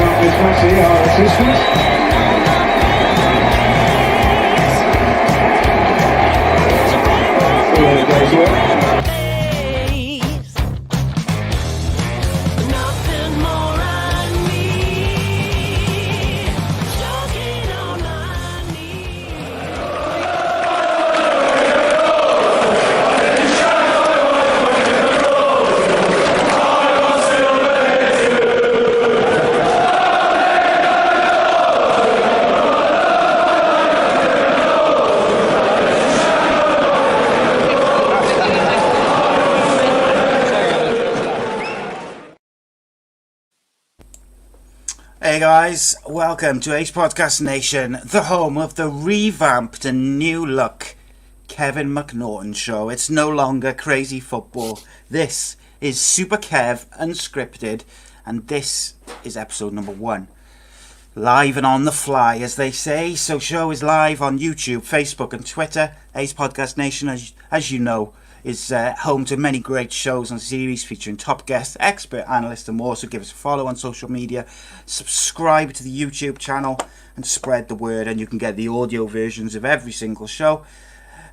Massey, our assistant. There goes well. Hey guys, welcome to Ace Podcast Nation, the home of the revamped and new look Kevin McNaughton Show. It's no longer crazy football. This is Super Kev Unscripted, and this is episode number 1. Live and on the fly, as they say. So show is live on YouTube, Facebook and Twitter. Ace Podcast Nation, as you know, is home to many great shows and series featuring top guests, expert analysts and more. So give us a follow on social media, subscribe to the YouTube channel and spread the word, and you can get the audio versions of every single show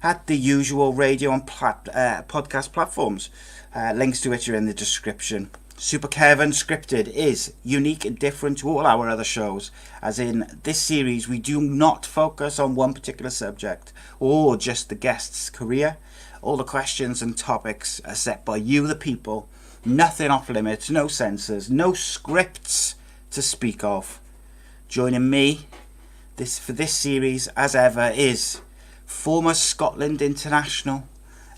at the usual radio and podcast platforms. Links to which are in the description. Super Kev Unscripted is unique and different to all our other shows, as in this series we do not focus on one particular subject or just the guest's career. All the questions and topics are set by you, the people. Nothing off limits, no censors, no scripts to speak of. Joining me for this series, as ever, is former Scotland international,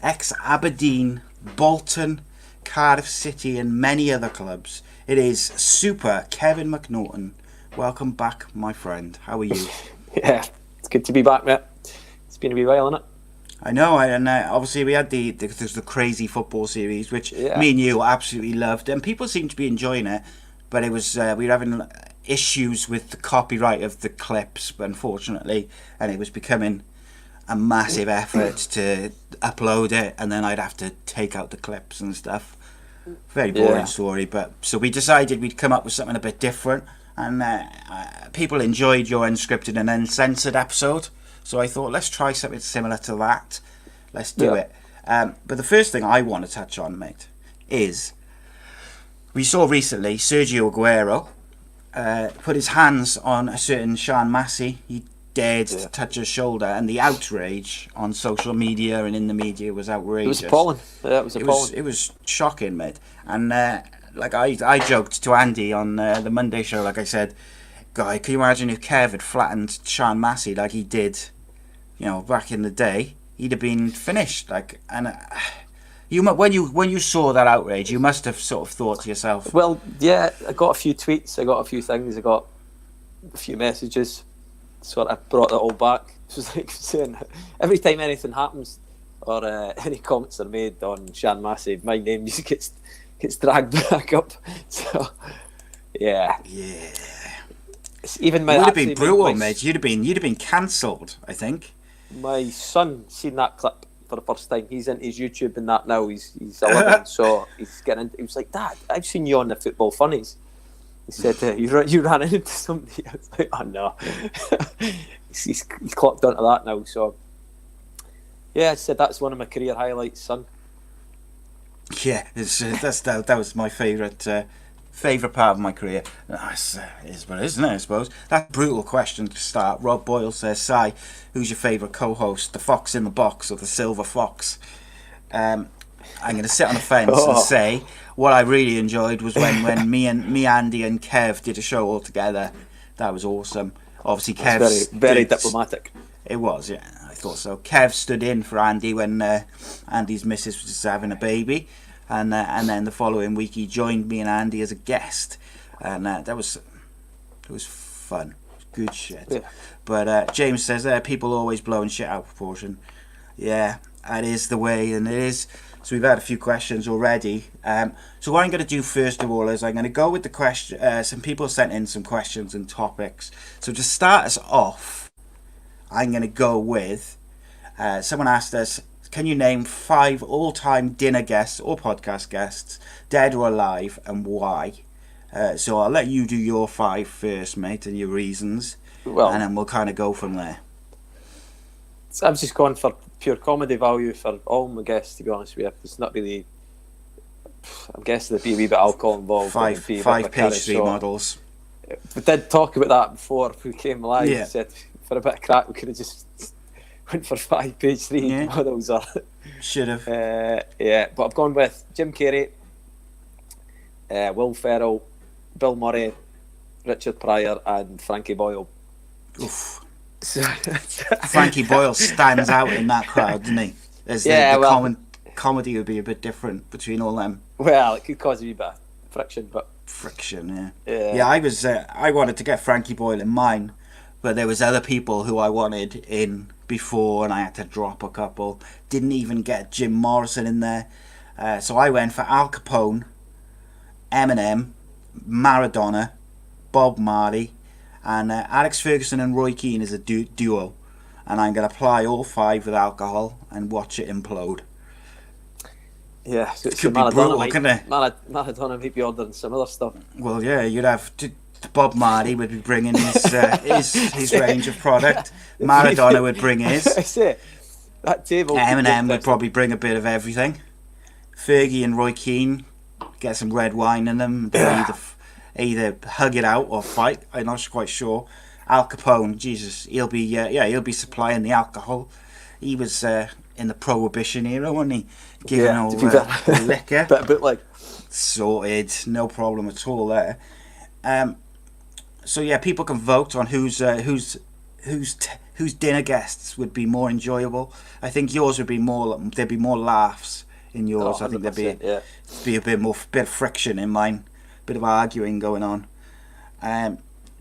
ex-Aberdeen, Bolton, Cardiff City and many other clubs. It is Super Kevin McNaughton. Welcome back, my friend. How are you? Yeah, it's good to be back, mate. It's been a wee while, hasn't it? I know, and obviously we had the crazy football series, which me and you absolutely loved, and people seem to be enjoying it. But it was we were having issues with the copyright of the clips, unfortunately, and it was becoming a massive effort to upload it, and then I'd have to take out the clips and stuff. Very boring story, but so we decided we'd come up with something a bit different, and people enjoyed your unscripted and uncensored episode. So I thought, let's try something similar to that. Let's do it. But the first thing I want to touch on, mate, is we saw recently Sergio Aguero put his hands on a certain Sean Massey. He dared to touch his shoulder, and the outrage on social media and in the media was outrageous. It was appalling. Yeah, it was appalling. It was shocking, mate. And I joked to Andy on the Monday show, like I said, guy, can you imagine if Kev had flattened Sean Massey like he did, back in the day? He'd have been finished. When you saw that outrage, you must have sort of thought to yourself. Well, yeah, I got a few tweets, I got a few things, I got a few messages. Sort of brought it all back. It was like saying every time anything happens or any comments are made on Sean Massey, my name just gets dragged back up. So yeah. Even it would have been brutal, mate. You'd have been cancelled, I think. My son seen that clip for the first time. He's into his YouTube and that now. He's 11, so he's getting. He was like, "Dad, I've seen you on the Football Funnies." He said, "You ran into somebody." I was like, "Oh no." he's clocked onto that now. So yeah, I said that's one of my career highlights, son. Yeah, that was my favourite part of my career. Is what it is, isn't it, I suppose? That's a brutal question to start. Rob Boyle says, Si, who's your favourite co-host, the fox in the box or the silver fox? I'm going to sit on the fence and say what I really enjoyed was when me, Andy and Kev did a show all together. That was awesome. Obviously Kev very diplomatic. It was, yeah, I thought so. Kev stood in for Andy when Andy's missus was just having a baby. And then the following week he joined me and Andy as a guest, and it was fun, good shit. Yeah. But James says people always blowing shit out of proportion. Yeah, that is the way, and it is. So we've had a few questions already. So what I'm going to do first of all is I'm going to go with the question. Some people sent in some questions and topics. So to start us off, I'm going to go with someone asked us, can you name 5 all-time dinner guests or podcast guests, dead or alive, and why? So I'll let you do your 5 first, mate, and your reasons, Well, and then we'll kind of go from there. so I've just gone for pure comedy value for all my guests, to be honest with you. It's not really... I'm guessing there'd be a wee bit of alcohol involved. Five page 3 models. We did talk about that before we came live. Yeah. We said for a bit of crack we could have just went for 5 page 3 models. Should have. Yeah, but I've gone with Jim Carrey, Will Ferrell, Bill Murray, Richard Pryor, and Frankie Boyle. Oof. Frankie Boyle stands out in that crowd, doesn't he? Comedy would be a bit different between all them. Well, it could cause a wee bit of friction, but friction, yeah. I wanted to get Frankie Boyle in mine, but there was other people who I wanted in before, and I had to drop a couple. Didn't even get Jim Morrison in there, so I went for Al Capone, Eminem, Maradona, Bob Marley, and Alex Ferguson and Roy Keane as a duo, and I'm going to apply all 5 with alcohol and watch it implode. Yeah, so it could be brutal, couldn't it? Maradona might be ordering some other stuff. Well, yeah, you'd have Bob Marley would be bringing his range of product. Maradona would bring his. I say that table. Eminem would probably bring a bit of everything. Fergie and Roy Keane get some red wine in them. Either hug it out or fight. I'm not quite sure. Al Capone, Jesus, he'll be supplying the alcohol. He was in the Prohibition era, wasn't he? Giving all liquor. But like sorted, no problem at all there. So yeah, people can vote on whose dinner guests would be more enjoyable. I think yours would be more. There'd be more laughs in yours. I think there'd be a bit of friction in mine. Bit of arguing going on.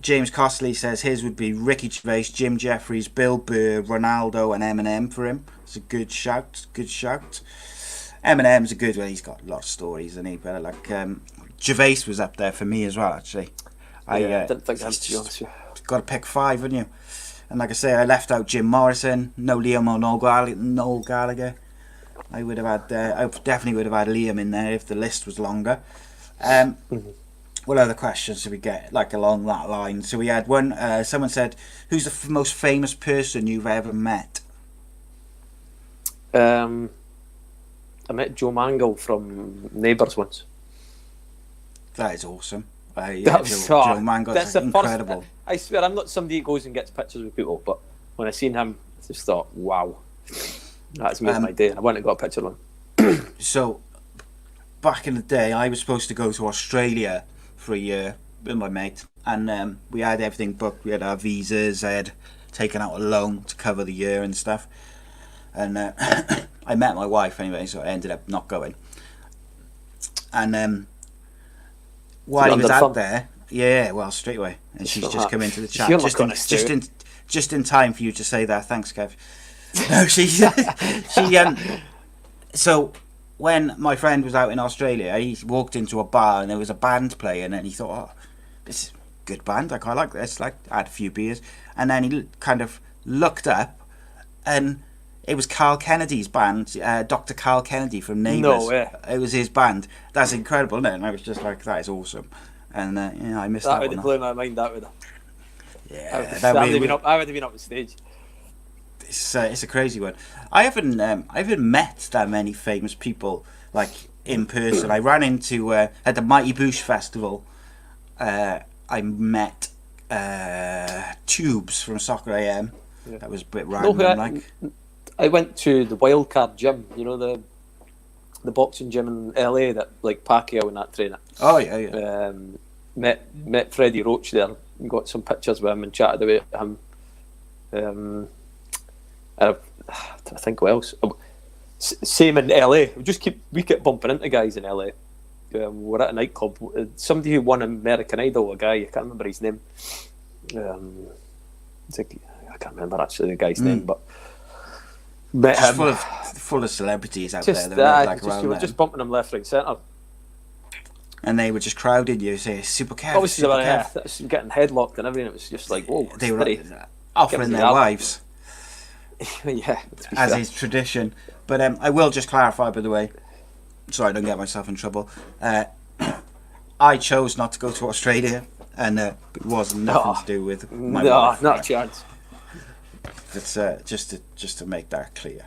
James Costley says his would be Ricky Gervais, Jim Jeffries, Bill Burr, Ronaldo, and Eminem for him. It's a good shout. Eminem's a good one. He's got a lot of stories, isn't he? But like Gervais was up there for me as well, actually. I didn't think that, to be honest with you. Got to pick 5, haven't you? And like I say, I left out Jim Morrison, no Liam or Noel Gallagher. I definitely would have had Liam in there if the list was longer. What other questions did we get, like along that line? So we had one, someone said, who's the most famous person you've ever met? I met Joe Mangle from Neighbours once. That is awesome. Joe Mangle's incredible. I swear, I'm not somebody who goes and gets pictures with people, but when I seen him, I just thought, wow, that's made my day, and I went and got a picture of him. So, back in the day, I was supposed to go to Australia for a year with my mate, and we had everything booked. We had our visas. I had taken out a loan to cover the year and stuff, and I met my wife anyway, so I ended up not going. And while he was out there, straight away, and she's just come into the chat just in time for you to say that. Thanks, Kev. No, she so when my friend was out in Australia, he walked into a bar and there was a band playing, and he thought, oh, this is a good band, I quite like this. Like, I had a few beers, and then he kind of looked up, and it was Carl Kennedy's band, Dr. Carl Kennedy from Neighbours. No way. It was his band. That's incredible, isn't it? And I was just like, that is awesome. And I missed that one. That would have blown my mind, that would have. Yeah, I would have been up on stage. It's a crazy one. I haven't met that many famous people like in person. I ran into at the Mighty Boosh Festival. I met Tubes from Soccer AM. Yeah. That was a bit random. I went to the Wildcard gym. You know the boxing gym in LA that like Pacquiao and that trainer. Oh yeah. Met Freddie Roach there. Got some pictures with him and chatted about him. I think what else? Same in LA. We kept bumping into guys in LA. We're at a nightclub. Somebody who won American Idol, a guy, I can't remember his name. I can't remember actually the guy's name, but met him. Full of celebrities out just, there. You were just bumping them left, right, centre. And they were just crowding you, say, Super Kev. Obviously, they were getting headlocked and everything. It was just like, whoa. They were offering their wives. Yeah. As is tradition. But I will just clarify, by the way, so I don't get myself in trouble. I chose not to go to Australia, and it was nothing to do with my wife. Not a chance. That's just to make that clear.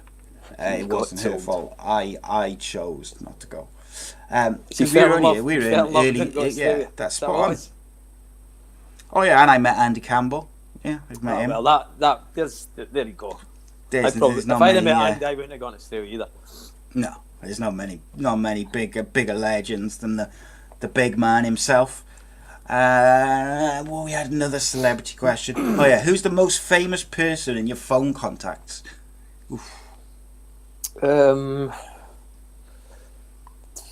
It wasn't her fault. I chose not to go. We were in early. Yeah, that's spot on. Oh yeah, and I met Andy Campbell. Yeah, I've met him. Well, there you go. If I'd have met Andy, I wouldn't have gone to Australia either. No, there's not many bigger legends than the big man himself. We had another celebrity question. Oh yeah, who's the most famous person in your phone contacts? Oof.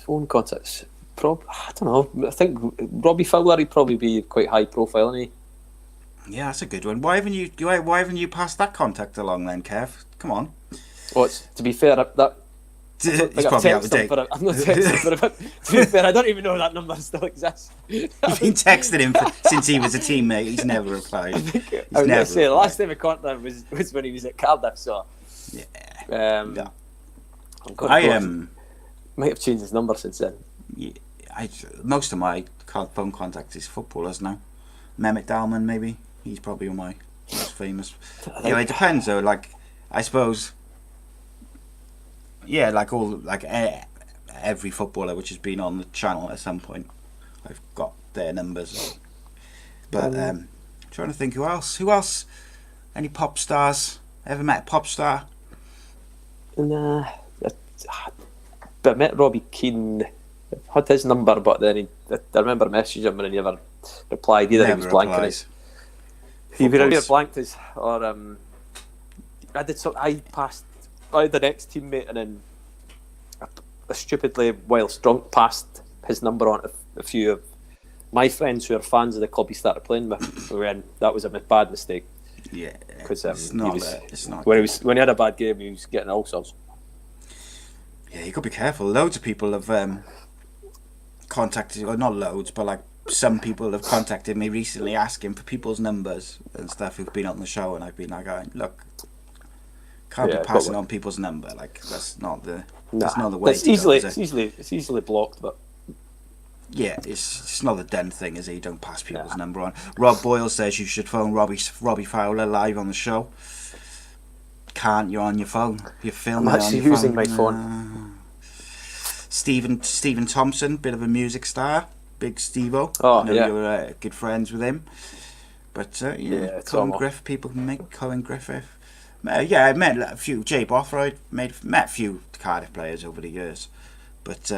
Phone contacts. I don't know. I think Robbie Fowler would probably be quite high profile, isn't he? Yeah, that's a good one. Why haven't you passed that contact along then, Kev? Come on. Well, to be fair, that it's probably out of date. I'm not texting him, but to be fair, I don't even know that number still exists. You've been texting him since he was a teammate. He's never replied. I was going to say, the last time I contacted him was when he was at Cardiff, so... Yeah. I might have changed his number since then. Yeah, most of my phone contacts is footballers now. Mehmet Dalman, maybe. He's probably my most famous. Yeah, it depends though. Like, I suppose... Yeah, every footballer which has been on the channel at some point, I've got their numbers. But trying to think who else. Any pop stars? Ever met a pop star? Nah, but I met Robbie Keane. I had his number, but then I remember messaging him and he never replied. Either he was blanking us. He either blanked us, or I had the next teammate, and then I stupidly, whilst drunk, passed his number on to a few of my friends who are fans of the club he started playing with. And that was a bad mistake. Yeah, because when he had a bad game, he was getting all sorts. Yeah, you got to be careful. Loads of people have contacted, or not loads, but like some people have contacted me recently asking for people's numbers and stuff who've been on the show, and I've been like, look, can't be passing on people's number. Like that's not the way. It's easily blocked, but. Yeah, it's not a done thing, is it? You don't pass people's number on. Rob Boyle says you should phone Robbie Fowler live on the show. Can't, you're on your phone. You're filming I'm actually using my phone. Stephen Thompson, bit of a music star. Big Steve-O. Oh, I know you were good friends with him. But, Colin Griffith, people can make Colin Griffith. I met a few. Jay Bothroyd, met a few Cardiff players over the years. But,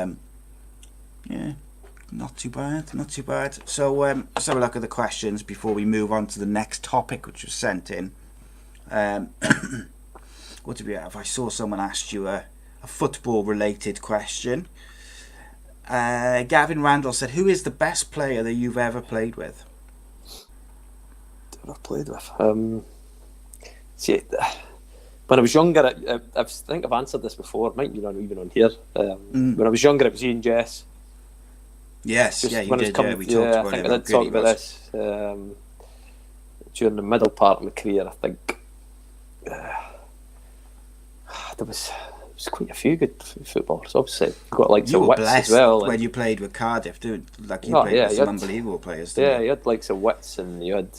not too bad. So let's have a look at the questions before we move on to the next topic, which was sent in. What did we have? I saw someone asked you a football-related question. Gavin Randall said, "Who is the best player that you've ever played with?" Ever played with? See, when I was younger, I think I've answered this before. It might be even on here. When I was younger, it was Ian Jess. Yes, you did. We talked about it. I did talk about this during the middle part of my career. I think there was quite a few good footballers. Obviously, got like some Wits as well. When you played with Cardiff, dude, like you played with some unbelievable players. Didn't you had like some Wits, and you had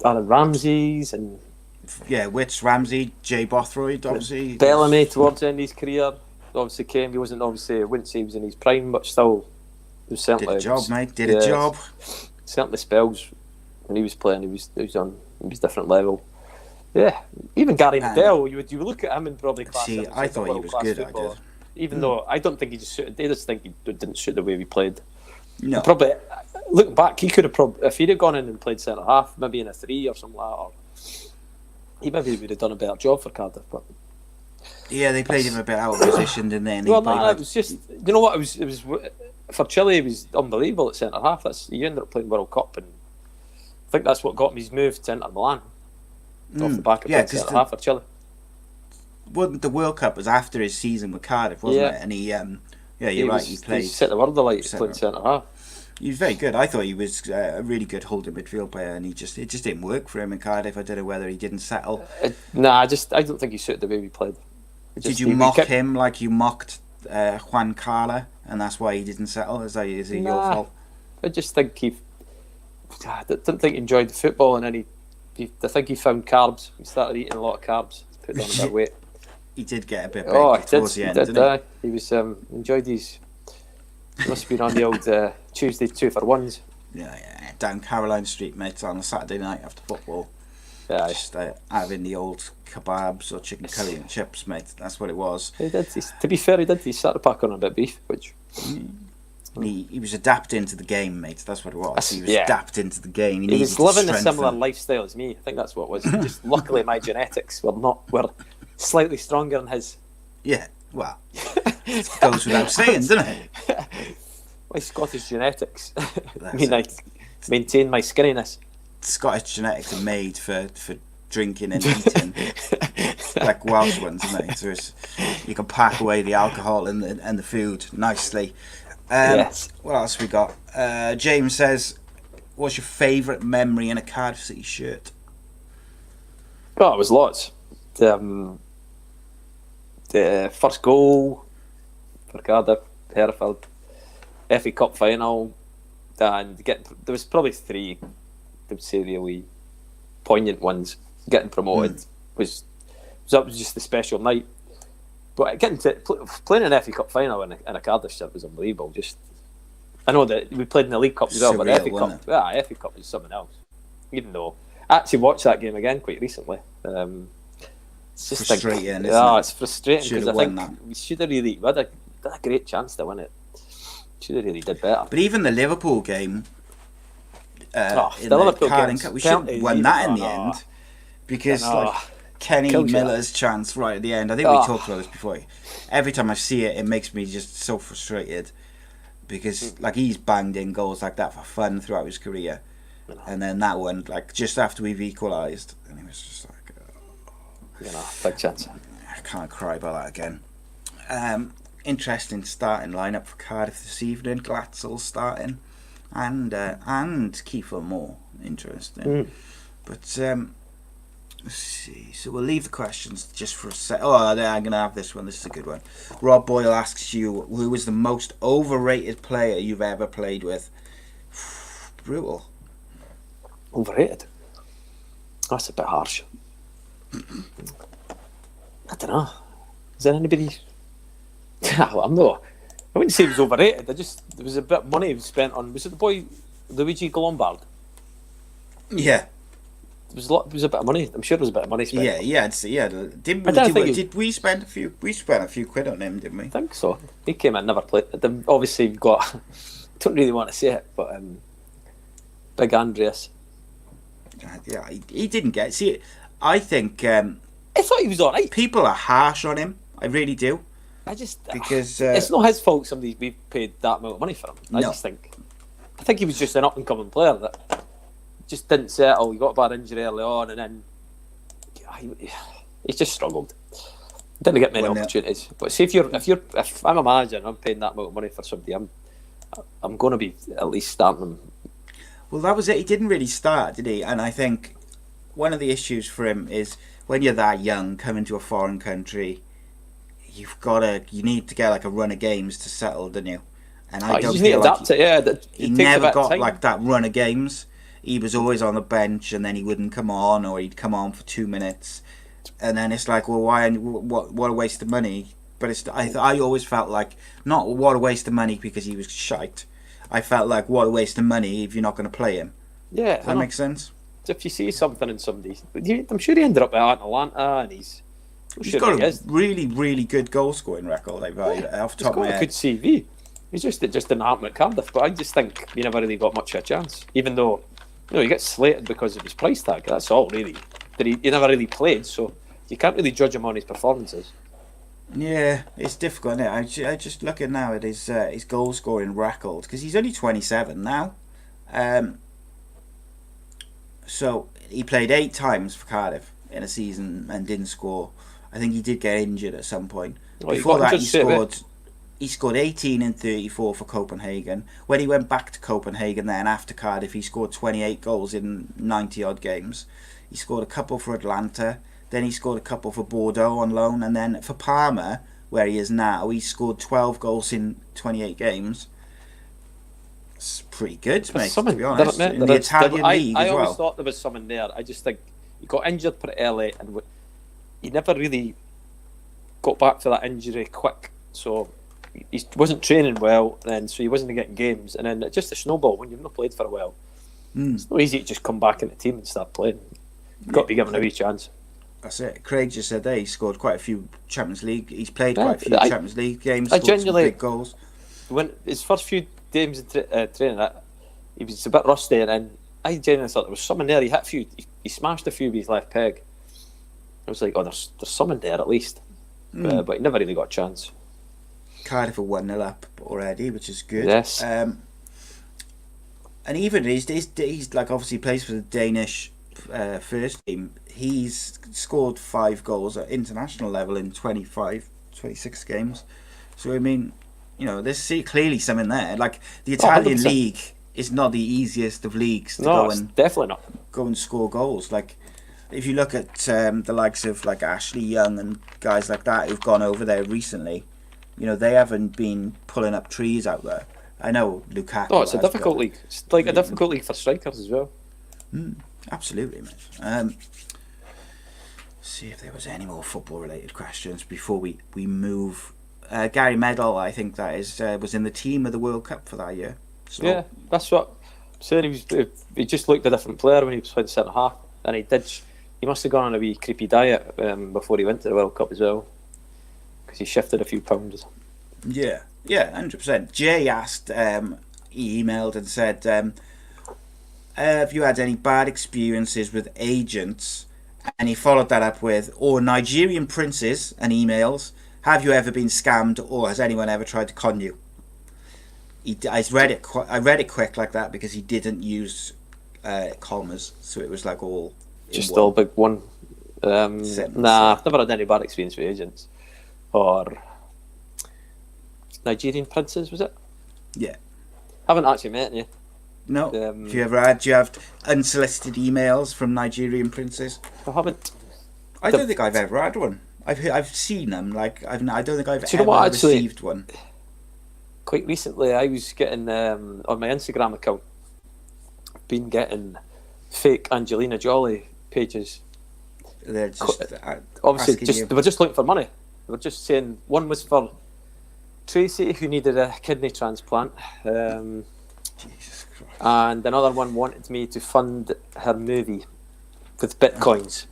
Aaron Ramsey's and Wits, Ramsey, Jay Bothroyd, obviously. Bellamy towards the end of his career. Obviously came. He wasn't I wouldn't say he was in his prime, but still, he was certainly did a job, mate. Did a job. Certainly spells when he was playing. He was on different level. Yeah, even Gary Medel. You look at him and probably class him. I thought he was good. I did. Even though I don't think he just suited. They just think he didn't suit the way we played. No. And probably looking back, he could have if he'd have gone in and played centre half, maybe in a 3 or something like that, or he maybe would have done a better job for Cardiff, but. Yeah, they played him a bit out of position, didn't they? And it was just, you know what, it was for Chile, he was unbelievable at centre half. He ended up playing World Cup, and I think that's what got him his move to Inter Milan off the back of playing centre half for Chile. The World Cup was after his season with Cardiff, wasn't it? And you're right. He played. He set the world alight playing centre half. He was very good. I thought he was a really good holding midfield player, and it just didn't work for him in Cardiff. I don't know whether he didn't settle. I don't think he suited the way we played. Did you mock him like you mocked Juan Carla and that's why he didn't settle. Is it your Nah. fault? I just think I didn't think he enjoyed the football, and then I think he found carbs. He started eating a lot of carbs, put on a bit of weight. He did get a bit big towards the end, he didn't he? He was enjoyed these. He must have been on the old Tuesday 2-for-1s. Yeah, down Caroline Street, mate, on a Saturday night after football. Yeah, Just having the old kebabs or chicken curry and chips, mate. That's what it was. he did. To be fair, he did. He started packing on a bit of beef, which He was adapting to the game, mate. That's what it was. He was Yeah. adapting to the game. he was needed to living a strengthen. similar lifestyle as me. I think that's what it was. Just luckily, my genetics were slightly stronger than his. Yeah, well, it goes without saying, doesn't it? My Scottish genetics That's mean I maintain my skinniness. Scottish genetics are made for drinking and eating, like Welsh ones, mate. So you can pack away the alcohol and the food nicely. Yes. What else we got? James says, "What's your favourite memory in a Cardiff City shirt?" Oh, it was lots. The first goal for Cardiff, Hereford, FA Cup final, and there was probably three, I would say, really poignant ones. Getting promoted was just a special night. But getting to playing an FA Cup final in a Cardiff shirt was unbelievable. I know that we played in the League Cup as well, but the Surreal, FA wasn't Cup, FA Cup was something else. Even though I actually watched that game again quite recently. It's just Frustrating, isn't it? it's frustrating because I Should've think won we should have really had a great chance to win it. Should have really did better. But even the Liverpool game, The in the Liverpool Carling games, Cup, we should have penalties, won that in the even- end, because I know. like Kenny Kills you. Miller's chance right at the end. I think we talked about this before. Every time I see it, it makes me just so frustrated, because like he's banged in goals like that for fun throughout his career, and then that one, like just after we've equalised, and he was just like, Big chance. I can't cry about that again. Interesting starting lineup for Cardiff this evening. Glatzel's starting, and Kiefer Moore. Interesting. But let's see. So we'll leave the questions just for a sec. Oh, I'm going to have this one. This is a good one. Rob Boyle asks you, who was the most overrated player you've ever played with? Brutal. Overrated. That's a bit harsh. I don't know. Is there anybody? I'm not. I wouldn't say he was overrated. There was a bit of money spent on. Was it the boy Luigi Golombard? Yeah. There was a bit of money. I'm sure there was a bit of money spent. Yeah. Did we spend a few? We spent a few quid on him, didn't we? I think so. He came in, never played. Obviously, got. Don't really want to say it, but Big Andreas. Yeah, he didn't get. See, I think I thought he was alright. people are harsh on him. I really do. Because it's not his fault. We've paid that amount of money for him. I think he was just an up and coming player that just didn't settle. He got a bad injury early on, and then he just struggled. Didn't get many opportunities. But see, if I'm a manager and I'm paying that amount of money for somebody, I'm going to be at least starting him. Well, that was it. He didn't really start, did he? And I think one of the issues for him is when you're that young, coming to a foreign country, you need to get like a run of games to settle, don't you? And I don't feel like he never got like that run of games. He was always on the bench, and then he wouldn't come on, or he'd come on for 2 minutes, and then it's like, well, why? What a waste of money. But I always felt like, not what a waste of money because he was shite. I felt like, what a waste of money if you're not going to play him. Yeah, does that make sense? If you see something in somebody, I'm sure he ended up at Atlanta, and he's got a really, really good goal scoring record. Off the top of my head, he's got a good CV. It just didn't happen at Cardiff. But I just think he never really got much of a chance, even though he gets slated because of his price tag. That's all really. That he never really played, so you can't really judge him on his performances. Yeah, it's difficult, isn't it? I just looking now at his goal scoring record, because he's only 27 now. So he played 8 times for Cardiff in a season and didn't score. I think he did get injured at some point. Before that, he scored 18 in 34 for Copenhagen. When he went back to Copenhagen then after Cardiff, he scored 28 goals in 90 odd games. He scored a couple for Atlanta. Then he scored a couple for Bordeaux on loan, and then for Parma, where he is now. He scored 12 goals in 28 games. It's pretty good, mate, to be honest. In the Italian league I as well. always thought there was someone there. I just think he got injured pretty early, and he never really got back to that injury quick. So he wasn't training well then, so he wasn't getting games. And then just a snowball when you've not played for a while. It's not easy to just come back in the team and start playing. You've got to be given a wee chance. That's it. Craig just said there he scored quite a few Champions League. He's played quite a few Champions League games. Scored some big goals. When his first few games in training, he was a bit rusty, and then I genuinely thought there was someone there. He hit a few. He smashed a few with his left peg. I was like, oh, there's someone there at least, but he never really got a chance. Cardiff are 1-0 up already, which is good. Yes. And even he's like obviously plays for the Danish first team. He's scored 5 goals at international level in 26 games. So I mean, you know, there's clearly something there. Like the Italian league is not the easiest of leagues to definitely not go and score goals. Like if you look at the likes of like Ashley Young and guys like that who've gone over there recently, you know, they haven't been pulling up trees out there. I know Lukaku. Oh, it's a difficult league. It's like a difficult league for strikers as well. Absolutely, mate. See if there was any more football-related questions before we move. Gary Medal, I think that is, was in the team of the World Cup for that year. So. Yeah, that's what I'm saying. He just looked a different player when he was playing centre half, and he must have gone on a wee creepy diet before he went to the World Cup as well, because he shifted a few pounds. Yeah, 100%. Jay asked, he emailed and said, have you had any bad experiences with agents? And he followed that up with, or Nigerian princes and emails. Have you ever been scammed, or has anyone ever tried to con you? I read it quick like that because he didn't use commas, so it was like all just all big one. Nah, I've never had any bad experience with agents or Nigerian princes. Was it? Yeah. Haven't actually met any. No. Do you have unsolicited emails from Nigerian princes? I haven't. I don't think I've ever had one. I've seen them. Like I don't think I've ever received one. Quite recently, I was getting on my Instagram account, been getting fake Angelina Jolie pages. They're just obviously they were just looking for money. They were just saying one was for Tracy who needed a kidney transplant. Jesus Christ. And another one wanted me to fund her movie with bitcoins.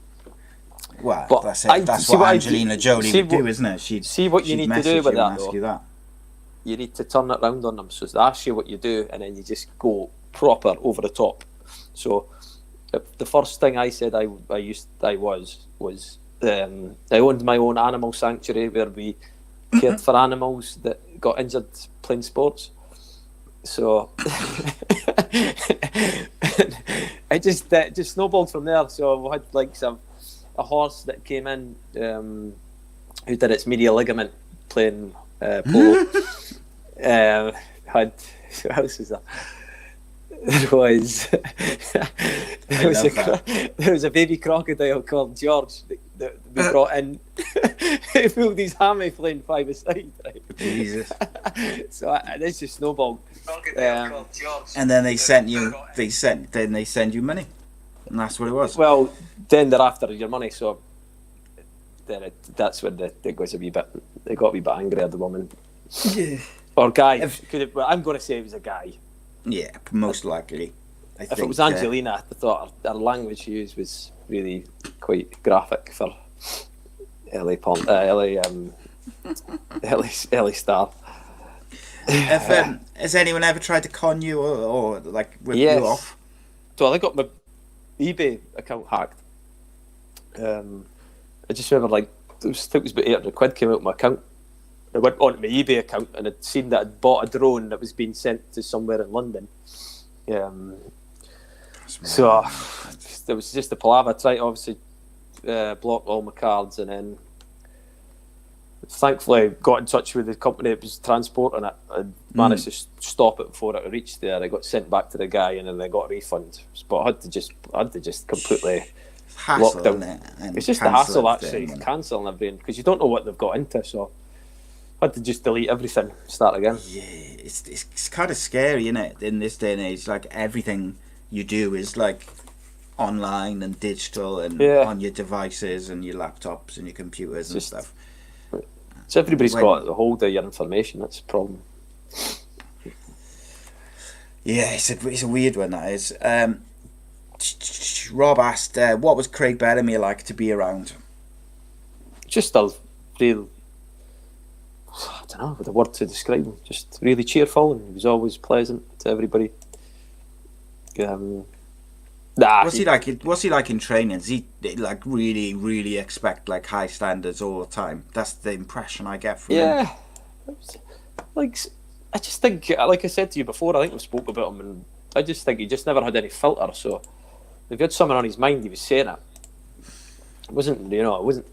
Well, but that's it. That's what Angelina Jolie would do, isn't it? She'd see what you need to do with that, though. You need to turn it round on them. So they ask you what you do, and then you just go proper over the top. So the first thing I said I was I owned my own animal sanctuary where we cared for animals that got injured playing sports. So it just snowballed from there. So we had like a horse that came in who did its medial ligament playing polo. Had what else was that? There was a baby crocodile called George that we brought in. He pulled his hammy playing 5-a-side, right? Jesus. So this just snowballed. And then they send you money, and that's what it was. Well, then they're after your money, so then that's when they got a wee bit. They got a wee bit angry at the woman. Yeah. Or guy. I'm going to say it was a guy. Yeah, most likely. If it was Angelina, I thought her language she used was really quite graphic for LA Star. Has anyone ever tried to con you or like rip you off? So I got my eBay account hacked. I just remember I think it was about 800 quid came out of my account. I went onto my eBay account and I'd seen that I'd bought a drone that was being sent to somewhere in London. So there was just a palaver. I tried to obviously block all my cards, and then thankfully got in touch with the company that was transporting it and managed to stop it before it reached there. I got sent back to the guy and then I got a refund. But I had to just completely hassle lock down. It's just the hassle actually cancelling everything because you don't know what they've got into. So had to just delete everything, start again. Yeah, it's kind of scary, isn't it? In this day and age, like everything you do is like online and digital and on your devices and your laptops and your computers and stuff. So everybody's got a hold of your information. That's the problem. Yeah, it's a weird one, that is. Rob asked, what was Craig Bellamy like to be around? Just a real, I don't know the word to describe him. Just really cheerful, and he was always pleasant to everybody. What's he like in training? Does he like really expect like high standards all the time? That's the impression I get from him. Yeah, like I just think, like I said to you before, I think we spoke about him, and I just think he just never had any filter. So if he had something on his mind, he was saying it. It wasn't, it wasn't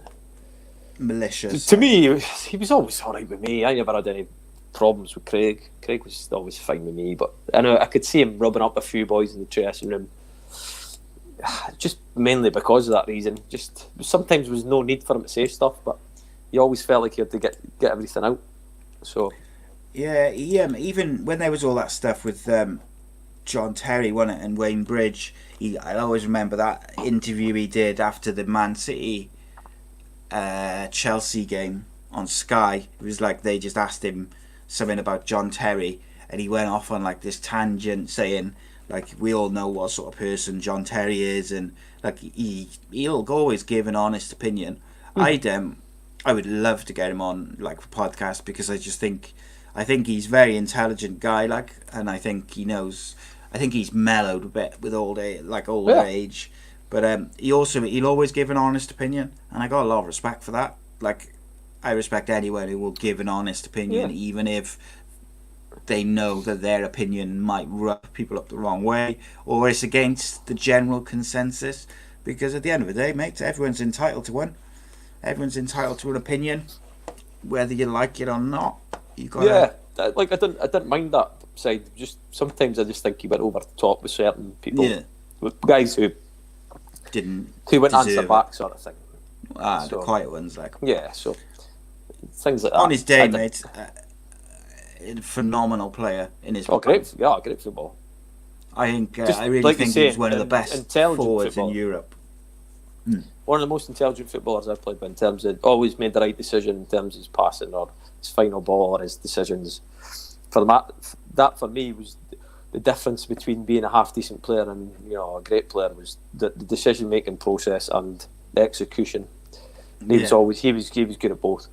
malicious. To me, he was always all right with me. I never had any problems with Craig. Craig was always fine with me, but I know I could see him rubbing up a few boys in the dressing room. Just mainly because of that reason. Just sometimes there was no need for him to say stuff, but he always felt like he had to get everything out. So yeah, even when there was all that stuff with John Terry, wasn't it, and Wayne Bridge, I always remember that interview he did after the Man City Chelsea game on Sky. It was like they just asked him something about John Terry, and he went off on like this tangent saying, like, we all know what sort of person John Terry is, and like he'll always give an honest opinion. I would love to get him on like a podcast, because I think he's a very intelligent guy, like, and I think he knows. I think he's mellowed a bit with older age, but he'll always give an honest opinion, and I got a lot of respect for that. Like, I respect anyone who will give an honest opinion, even if they know that their opinion might rub people up the wrong way, or it's against the general consensus. Because at the end of the day, mate, everyone's entitled to one. Everyone's entitled to an opinion, whether you like it or not. You got like I didn't mind that side. Just sometimes I just think he went over the top with certain people, with guys who wouldn't answer back, sort of thing. The quiet ones, like so things like that. On his day, mate. A phenomenal player in his great football. I think I really think he's one of the best forwards football. In Europe. One of the most intelligent footballers I've played with, in terms of always made the right decision in terms of his passing or his final ball or his decisions. That for me was the difference between being a half decent player and a great player, was the decision making process and the execution. He was good at both.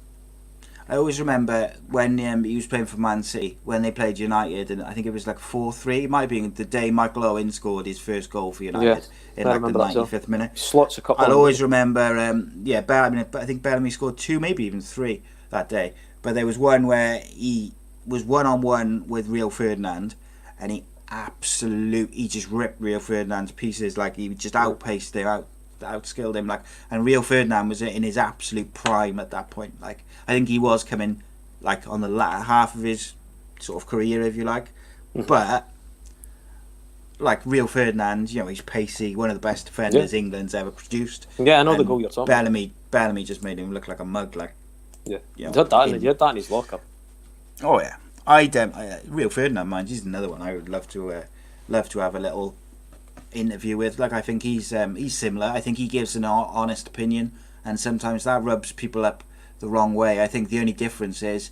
I always remember when he was playing for Man City, when they played United, and I think it was like 4-3. It might have been the day Michael Owen scored his first goal for United in like the 95th minute. Slots a couple. I'll always remember, Bellamy, I think Bellamy scored 2, maybe even 3 that day. But there was one where he was one-on-one with Rio Ferdinand, and he just ripped Rio Ferdinand to pieces. Like, he just outpaced him, outskilled him, like, and Rio Ferdinand was in his absolute prime at that point. Like, I think he was coming like on the latter half of his sort of career, if you like. But like Rio Ferdinand, he's pacey, one of the best defenders England's ever produced. Yeah, I know the goal you're talking about. Bellamy just made him look like a mug, like. Yeah, he had that in his locker. Oh yeah, Rio Ferdinand, mind, he's another one I would love to have a little interview with. Like, I think he's similar. I think he gives an honest opinion, and sometimes that rubs people up the wrong way. I think the only difference is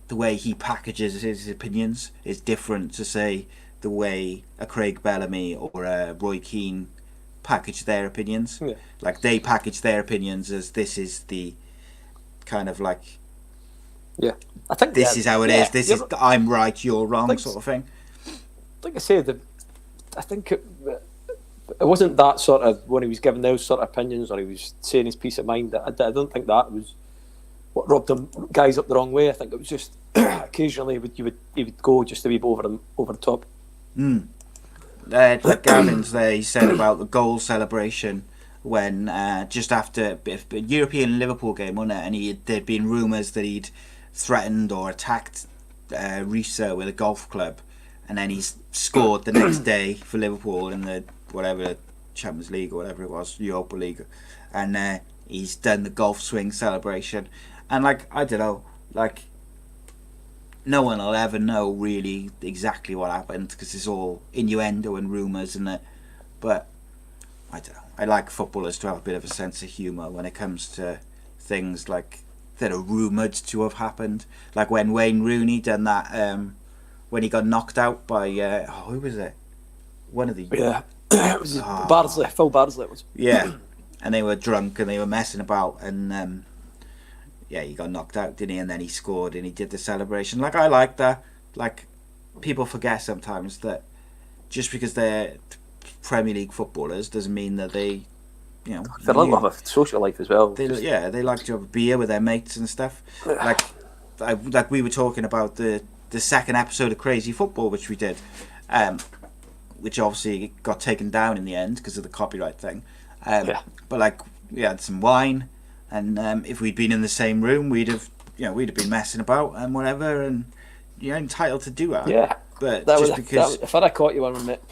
the way he packages his opinions is different to, say, the way a Craig Bellamy or a Roy Keane package their opinions. Like, they package their opinions as, this is the kind of like, I think this is how it is. This is I'm right, you're wrong, sort of thing. Like I said, I think it wasn't that sort of, when he was giving those sort of opinions or he was saying his peace of mind. I don't think that was what rubbed them guys up the wrong way. I think it was just occasionally he would go just to be over the top. Like Gavin's there, he said about the goal celebration when just after a European Liverpool game, wasn't it? And there'd been rumours that he'd threatened or attacked Risa with a golf club, and then he's scored the next day for Liverpool in the whatever Champions League or whatever it was, Europa League, and he's done the golf swing celebration. And like, I don't know, like, no one will ever know really exactly what happened because it's all innuendo and rumours, isn't it? But I don't know. I like footballers to have a bit of a sense of humour when it comes to things like that are rumoured to have happened. Like when Wayne Rooney done that, when he got knocked out by who was it? One of the it was Bardsley, Phil Bardsley. It was. Yeah, and they were drunk and they were messing about, and he got knocked out, didn't he? And then he scored and he did the celebration. Like, I like that. Like, people forget sometimes that just because they're Premier League footballers doesn't mean that they, they have a social life as well. They like to have a beer with their mates and stuff. Like we were talking about the second episode of Crazy Football, which we did, which obviously got taken down in the end because of the copyright thing. But like, we had some wine, and if we'd been in the same room, we'd have been messing about and whatever, and you're entitled to do that. Yeah, but because if I'd have caught you one minute,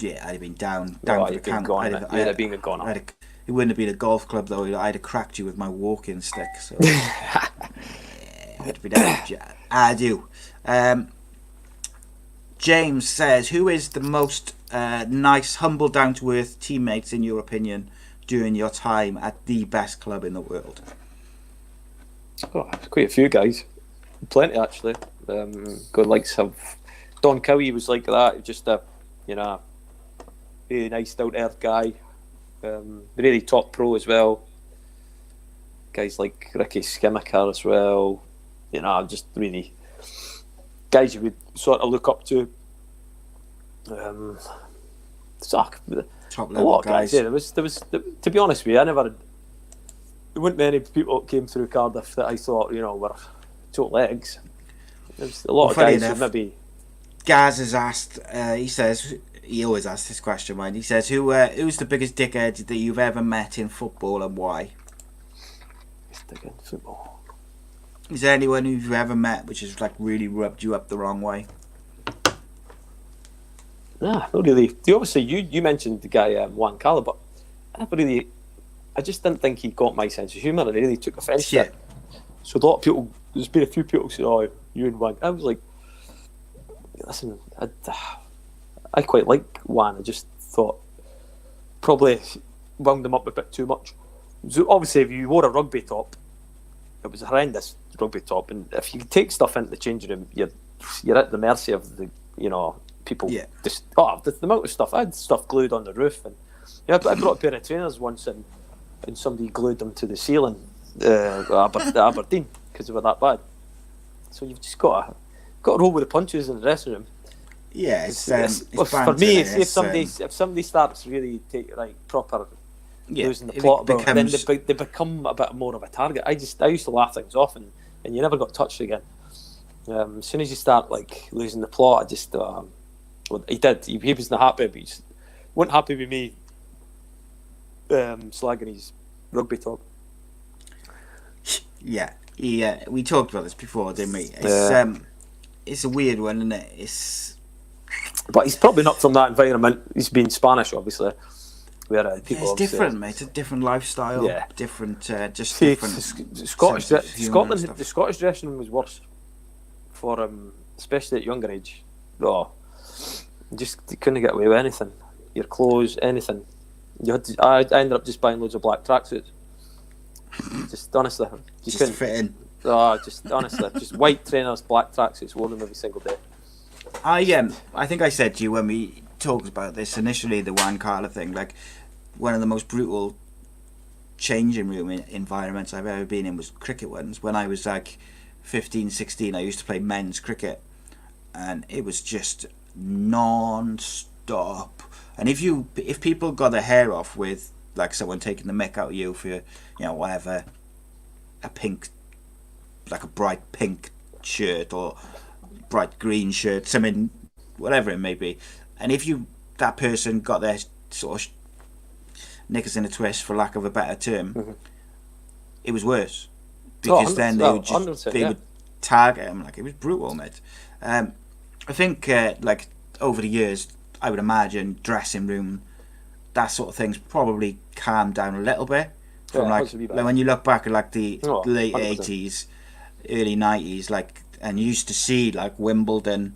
I'd have been down for the count. I'd have been gone. It wouldn't have been a golf club though. I'd have cracked you with my walking stick. So I'd be down. I do. James says, "Who is the most nice, humble, down-to-earth teammates in your opinion during your time at the best club in the world?" Oh, quite a few guys, plenty actually. Good likes of Don Cowie was like that. Just a really nice, down-to-earth guy. Really top pro as well. Guys like Ricky Skimmaker as well. Just really guys you would sort of look up to. A lot of guys. Yeah, there was. To be honest with you, there weren't many people that came through Cardiff that I thought were total legs. There's a lot of guys who maybe. Gaz has asked. He says he always asks this question, mind. He says, "Who's the biggest dickhead that you've ever met in football and why?" Dickhead football. Is there anyone who've ever met which has like really rubbed you up the wrong way? Nah, not really. Obviously, you mentioned the guy Juan Cala, but I just didn't think he got my sense of humour, and I really took offence to it. So a lot of people, there's been a few people saying, "Oh, you and Juan." I was like, listen, I quite like Juan. I just thought probably wound him up a bit too much. So obviously, if you wore a rugby top, it was a horrendous rugby top, and if you take stuff into the changing room, you're at the mercy of the people. Yeah. The amount of stuff. I had stuff glued on the roof, and I brought a pair of trainers once, and somebody glued them to the ceiling at Aberdeen because they were that bad. So you've just got to roll with the punches in the dressing room. Yeah, it's for me. If somebody starts really proper. Losing the plot about, then they become a bit more of a target. I used to laugh things off, and you never got touched again. As soon as you start losing the plot, I just he did. He wasn't happy, but he just wasn't happy with me slagging his rugby top. Yeah, we talked about this before, didn't we? It's a weird one, isn't it? But he's probably not from that environment. He's been Spanish, obviously. Where people it's different, mate. It's a different lifestyle. Yeah. Different, different. Scotland. The Scottish dressing room was worse for especially at younger age. Oh, you couldn't get away with anything. Your clothes, anything. I ended up just buying loads of black tracksuits. Just honestly, just to fit in. Oh, just honestly, just white trainers, black tracksuits, wore them every single day. I think I said to you when we talked about this initially, the Juan Cala thing, like one of the most brutal changing room environments I've ever been in was cricket ones. When I was 15, 16, I used to play men's cricket, and it was just non-stop. And if people got their hair off with someone taking the mick out of you for whatever, a bright pink shirt or bright green shirt, something, whatever it may be, and if that person got their sort of knickers in a twist, for lack of a better term, it was worse because then they would target him. It was brutal, mate. I think over the years, I would imagine dressing room, that sort of thing's probably calmed down a little bit from when you look back at the late 80s, early 90s, and used to see like Wimbledon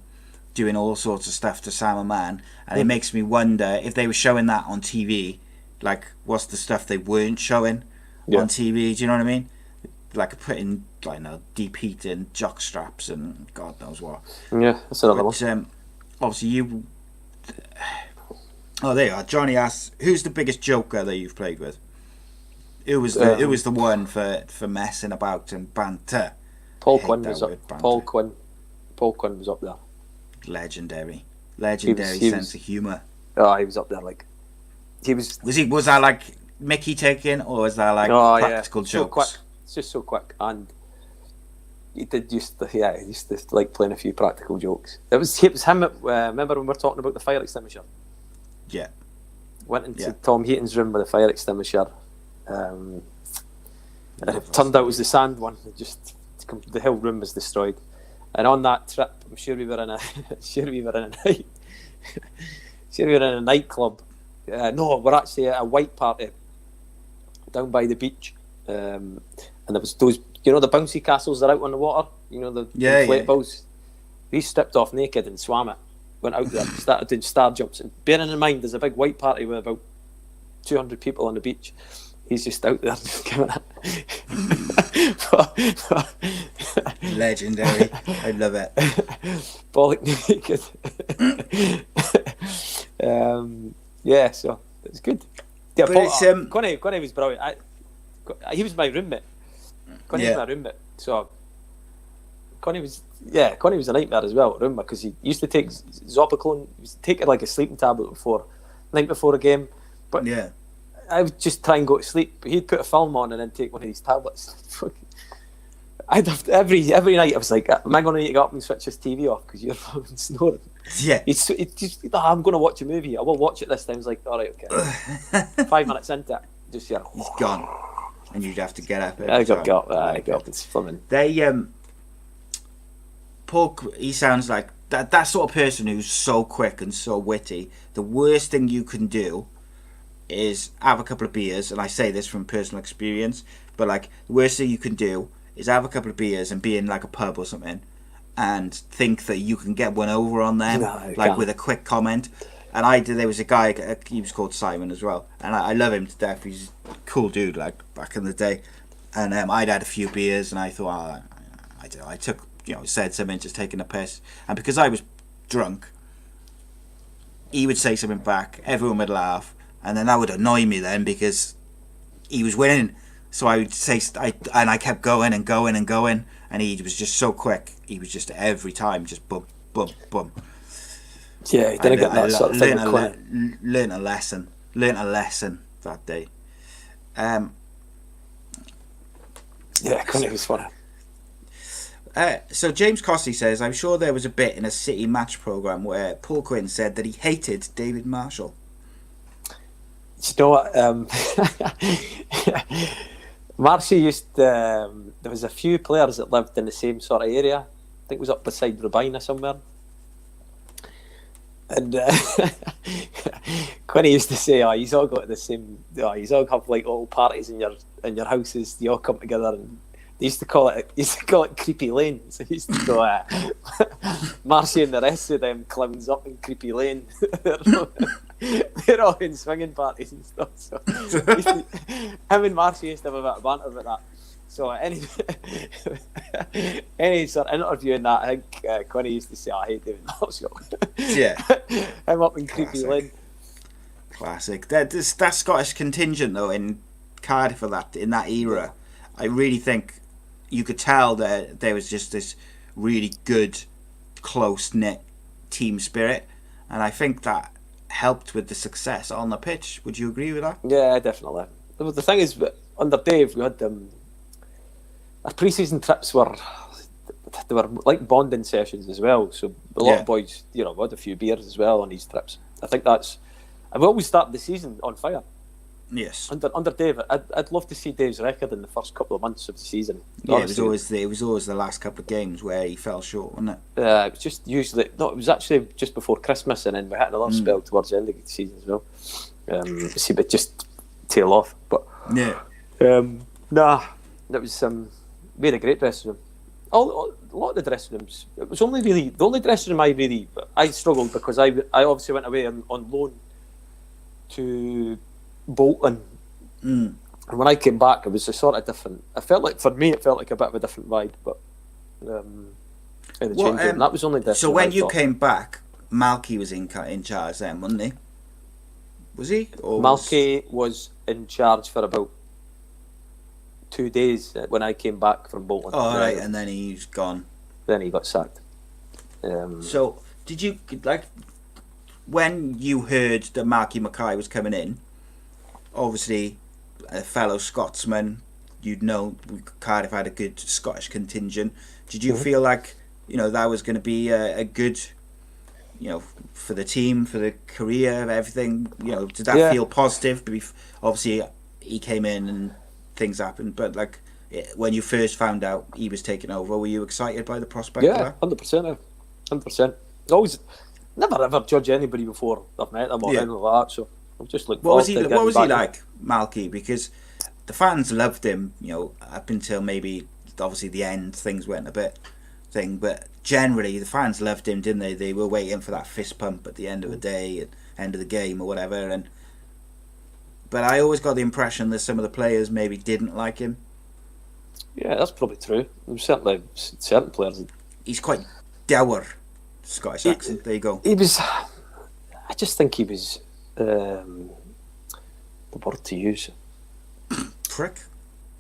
doing all sorts of stuff to Sam Man, and it makes me wonder if they were showing that on TV, like what's the stuff they weren't showing on TV? Do you know what I mean? Like putting, I know, deep heat in jock straps and God knows what. Yeah, that's another one. Obviously you. Oh, there you are. Johnny asks, "Who's the biggest joker that you've played with? Who was the one for messing about and banter?" Paul Quinn was up. Paul Quinn was up there. Legendary sense of humour. Oh, he was up there. Like he was. Was that like Mickey taking, or was that like practical jokes? So quick. It's just so quick, and he used to like playing a few practical jokes. It was him. Remember when we were talking about the fire extinguisher? Yeah. Went into Tom Heaton's room with a fire extinguisher. And it turned out it was the sand one. The whole room was destroyed. And on that trip, I'm sure we were in a nightclub. No, we're actually at a white party down by the beach. And there was those, the bouncy castles that are out on the water. The inflatables. We stripped off naked and swam it. Went out there, started doing star jumps. And bearing in mind, there's a big white party with about 200 people on the beach. He's just out there just giving it. Legendary. I love it. Bollock naked. So it's good. Yeah, Connie was brilliant. He was my roommate. Connie was my roommate. So Connie was a nightmare as well, roommate, because he used to take Zopiclone. He used to take it like a sleeping tablet night before a game. But I would just try and go to sleep. But he'd put a film on and then take one of these tablets. I'd have to, every night I was like, am I going to need to get up and switch this TV off because you're fucking snoring? Yeah. I'm going to watch a movie. I will watch it this time. I was like, all right, okay. 5 minutes into it, just he's gone, and you'd have to get up. I got up. It's fun. They Paul, he sounds like that sort of person who's so quick and so witty. The worst thing you can do is have a couple of beers, and I say this from personal experience, but like the worst thing you can do is have a couple of beers and be in like a pub or something and think that you can get one over on them, with a quick comment. And there was a guy, he was called Simon as well, and I love him to death. He's a cool dude, like back in the day. And I'd had a few beers, and I thought, I took, said something, just taking a piss. And because I was drunk, he would say something back, everyone would laugh, and then that would annoy me then because he was winning. So I would say, and I kept going and going and going, and he was just so quick. He was just every time just boom, boom, boom. Yeah, he didn't get that sort of thing. Learned a lesson that day. It was funny. So James Cossey says, I'm sure there was a bit in a City match programme where Paul Quinn said that he hated David Marshall. You know what? Marcy used there was a few players that lived in the same sort of area. I think it was up beside Rabina somewhere. And Quinny used to say, "You all got the same. You all have like little parties in your houses. You all come together." And they used to call it Creepy Lane. So he used to go, Marcy and the rest of them clowns up in Creepy Lane. They're all in swinging parties and stuff. So him and Marcy used to have a bit of banter about that. So any sort of interview in that, I think Quinny used to say, "I hate David Marshall." Yeah, him up in Creepy Lane. Classic. That Scottish contingent though in Cardiff in that era, I really think you could tell that there was just this really good, close knit team spirit, and I think that helped with the success on the pitch. Would you agree with that? Yeah, definitely. The thing is, under Dave, we had our pre-season trips were like bonding sessions as well. So a lot of boys, we had a few beers as well on these trips. I think I've always started the season on fire. Yes. Under Dave, I'd love to see Dave's record in the first couple of months of the season. Yeah, it was always the last couple of games where he fell short, wasn't it? It was just usually it was actually just before Christmas, and then we had another spell towards the end of the season as well. See, but just tail off. But that was we had a great dressing room. a lot of the dressing rooms. It was only really the only dressing room I struggled because I obviously went away on loan to Bolton, and when I came back, it was a sort of different. For me, it felt like a bit of a different vibe, but in the change room, that was only different. So when you came back, Malky was in charge then, wasn't he? Was he? Malky was in charge for about 2 days when I came back from Bolton. Oh, right, and then he's gone. Then he got sacked. So, did you, like, when you heard that Marky Mackay was coming in, obviously, a fellow Scotsman, you'd know Cardiff had a good Scottish contingent. Did you feel like, that was going to be a good, for the team, for the career, everything? Did that feel positive? Obviously, he came in and things happened, but like when you first found out he was taking over, were you excited by the prospect of that? 100%. Always, never ever judge anybody before I've met them or anything like that. So I'm just like, what was he like, Malky? Because the fans loved him, up until maybe obviously the end, things went a bit thing, but generally the fans loved him, didn't they? They were waiting for that fist pump at the end of the day, at end of the game or whatever, but I always got the impression that some of the players maybe didn't like him. Yeah, that's probably true. There's certainly certain players. He's quite dour, Scottish accent. There you go. He was. I just think he was. The word to use. Prick.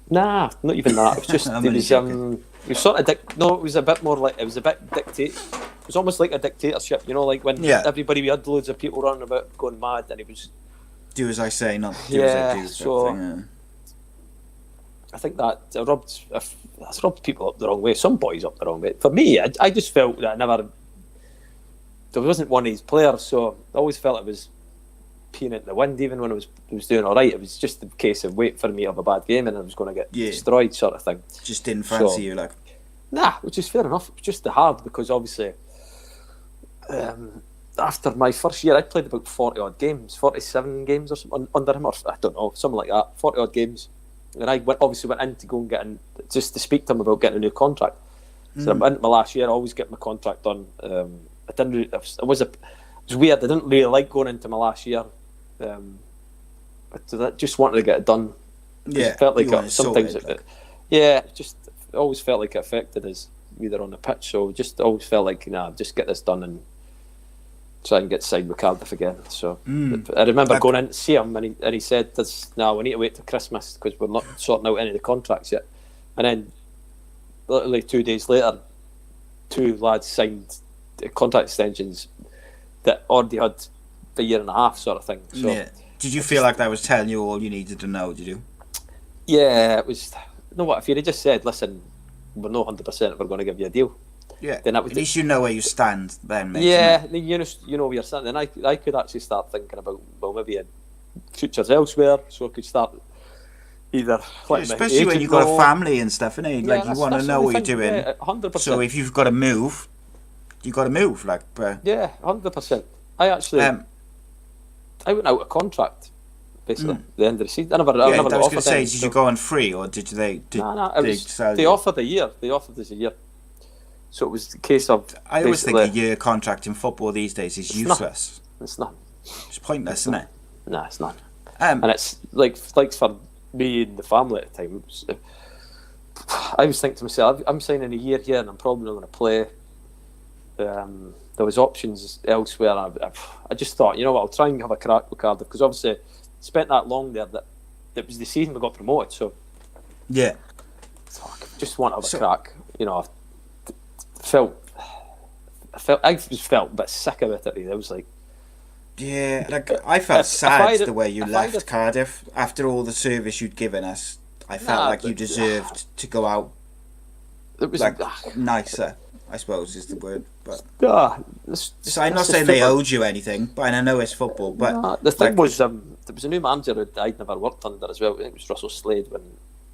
Nah, not even that. It was just he was. He was sort of it was a bit more like it was a bit dictate. It was almost like a dictatorship, like when everybody we had loads of people running about going mad, and he was. Do as I say, not do as I do. So I think that that's rubbed people up the wrong way. Some boys up the wrong way. For me, I just felt that there wasn't one of these players, so I always felt it was peeing in the wind. Even when I was doing all right, it was just a case of wait for me to have a bad game and I was going to get destroyed, sort of thing. Just didn't fancy you, like. Nah, which is fair enough. It was just hard because obviously. After my first year, I'd played about 40 odd games, 47 games or something under him, or I don't know, something like that, 40 odd games. And I obviously went in to go and just to speak to him about getting a new contract. So I went into my last year, I always get my contract done. I didn't really, it was weird, I didn't really like going into my last year. But I just wanted to get it done. It felt like sometimes just always felt like it affected us either on the pitch, so just always felt like, just get this done and try and get signed with Cardiff again. So I remember going in to see him, and he said, we need to wait till Christmas because we're not sorting out any of the contracts yet. And then literally 2 days later, 2 lads signed contract extensions that already had a year and a half, sort of thing. So did you feel like that was telling you all you needed to know? Did you? Yeah, it was. If you'd just said, listen, we're not 100% we're going to give you a deal. Yeah, then at least you know where you stand then, mate. Yeah, you know where you're standing. And I could actually start thinking about, maybe futures elsewhere, so I could start either... especially when you've got a family and stuff, innit? Like, you want to know what you're doing. 100%. So if you've got to move, you've got to move. Yeah, 100%. I actually... I went out of contract, basically, at the end of the season. I never I was going to say, did you go on free, or did they... they offered a year. They offered us a year. So it was the case of... I always think a year contract in football these days is useless. It's not. It's pointless, isn't it? No, it's not. And it's like for me and the family at the time, I was thinking to myself, I'm signing a year here and I'm probably not going to play. There was options elsewhere. I just thought, I'll try and have a crack with Cardiff, because obviously spent that long there that it was the season we got promoted. So yeah, I just want to have a crack. I just felt a bit sick of it. It was like, I felt sad the way you left Cardiff after all the service you'd given us. I felt like you deserved to go out. It was nicer, I suppose is the word. But I'm not saying they owed you anything, but I know it's football. But the thing was, there was a new manager who I'd never worked under as well. I think it was Russell Slade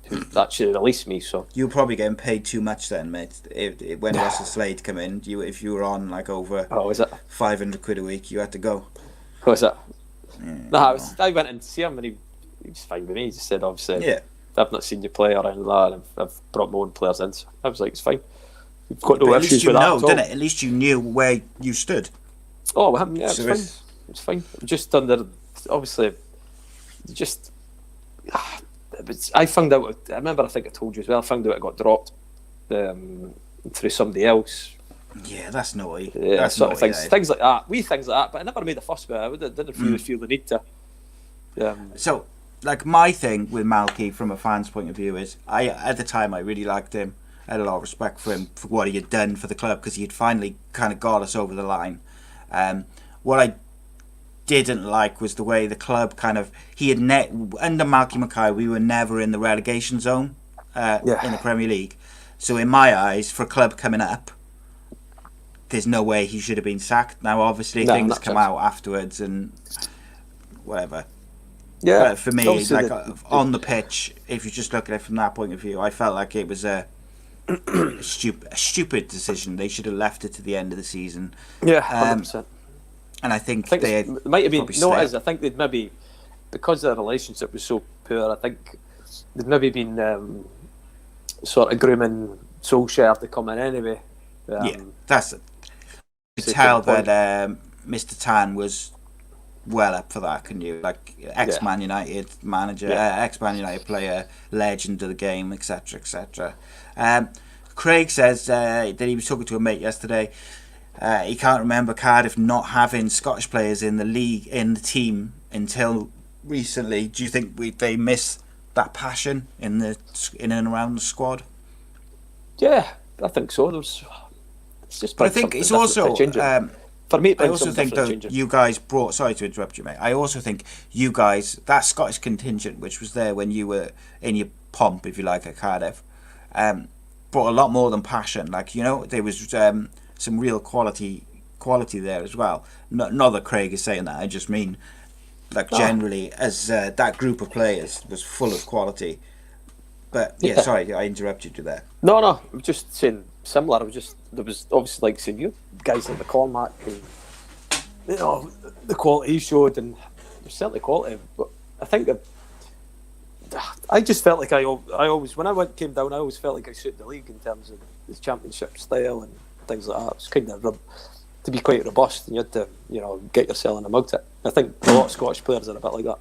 who actually released me. So you were probably getting paid too much then, mate. When Russell Slade came in, if you were on over 500 quid a week, you had to go. Was it? Yeah, I went in to see him and he was fine with me. He just said, obviously, I've not seen you play or anything like that, and I've brought my own players in. So I was like, it's fine. You've got no But at issues least you with that know, at all. didn't it? At least you knew where you stood. Oh, well, yeah, So it's fine. Just under, obviously, just. I found out. I remember. I think I told you as well. I found out it got dropped through somebody else. Yeah, that's naughty. Yeah, That's sort naughty. of things like that. Things like that. But I never made a fuss about it. I didn't really feel the need to. So, like, my thing with Malky from a fan's point of view is, at the time I really liked him. I had a lot of respect for him for what he had done for the club, because he had finally kind of got us over the line. What I didn't like was the way the club kind of under Malky Mackay, we were never in the relegation zone in the Premier League. So in my eyes, for a club coming up, there's no way he should have been sacked. Now obviously things come out afterwards and whatever. Yeah, but for me, like on the pitch, if you just look at it from that point of view, I felt like it was a stupid decision. They should have left it to the end of the season. Yeah, 100%. And I think they might have been. No, it is. I think they'd maybe, because their relationship was so poor, I think they'd maybe been sort of grooming Solskjaer to come in anyway. Yeah, that's it. You could tell that Mr. Tan was well up for that, can you? Like, ex-Man United manager, ex-Man United player, legend of the game, etc., etc. Craig says that he was talking to a mate yesterday. He can't remember Cardiff not having Scottish players in the league, in the team, until recently. Do you think they miss that passion in and around the squad? Yeah, I think so. It's just. But I think it's also for me. I also think that you guys brought. Sorry to interrupt you, mate. I also think you guys, that Scottish contingent, which was there when you were in your pomp, if you like, at Cardiff, brought a lot more than passion. Like, you know, there was some real quality there as well. Not that Craig is saying that. I just mean, like, generally, as that group of players was full of quality. But yeah, sorry, I interrupted you there. No, I'm just saying similar. There was obviously, like saying, you guys like the Cormac, and you know the quality he showed, and certainly quality. But I think I just felt like I always, when I came down, I always felt like I suited the league in terms of the championship style and things like that. It was kind of to be quite robust, and you had to, you know, get yourself in a mug tit. I think a lot of Scottish players are a bit like that.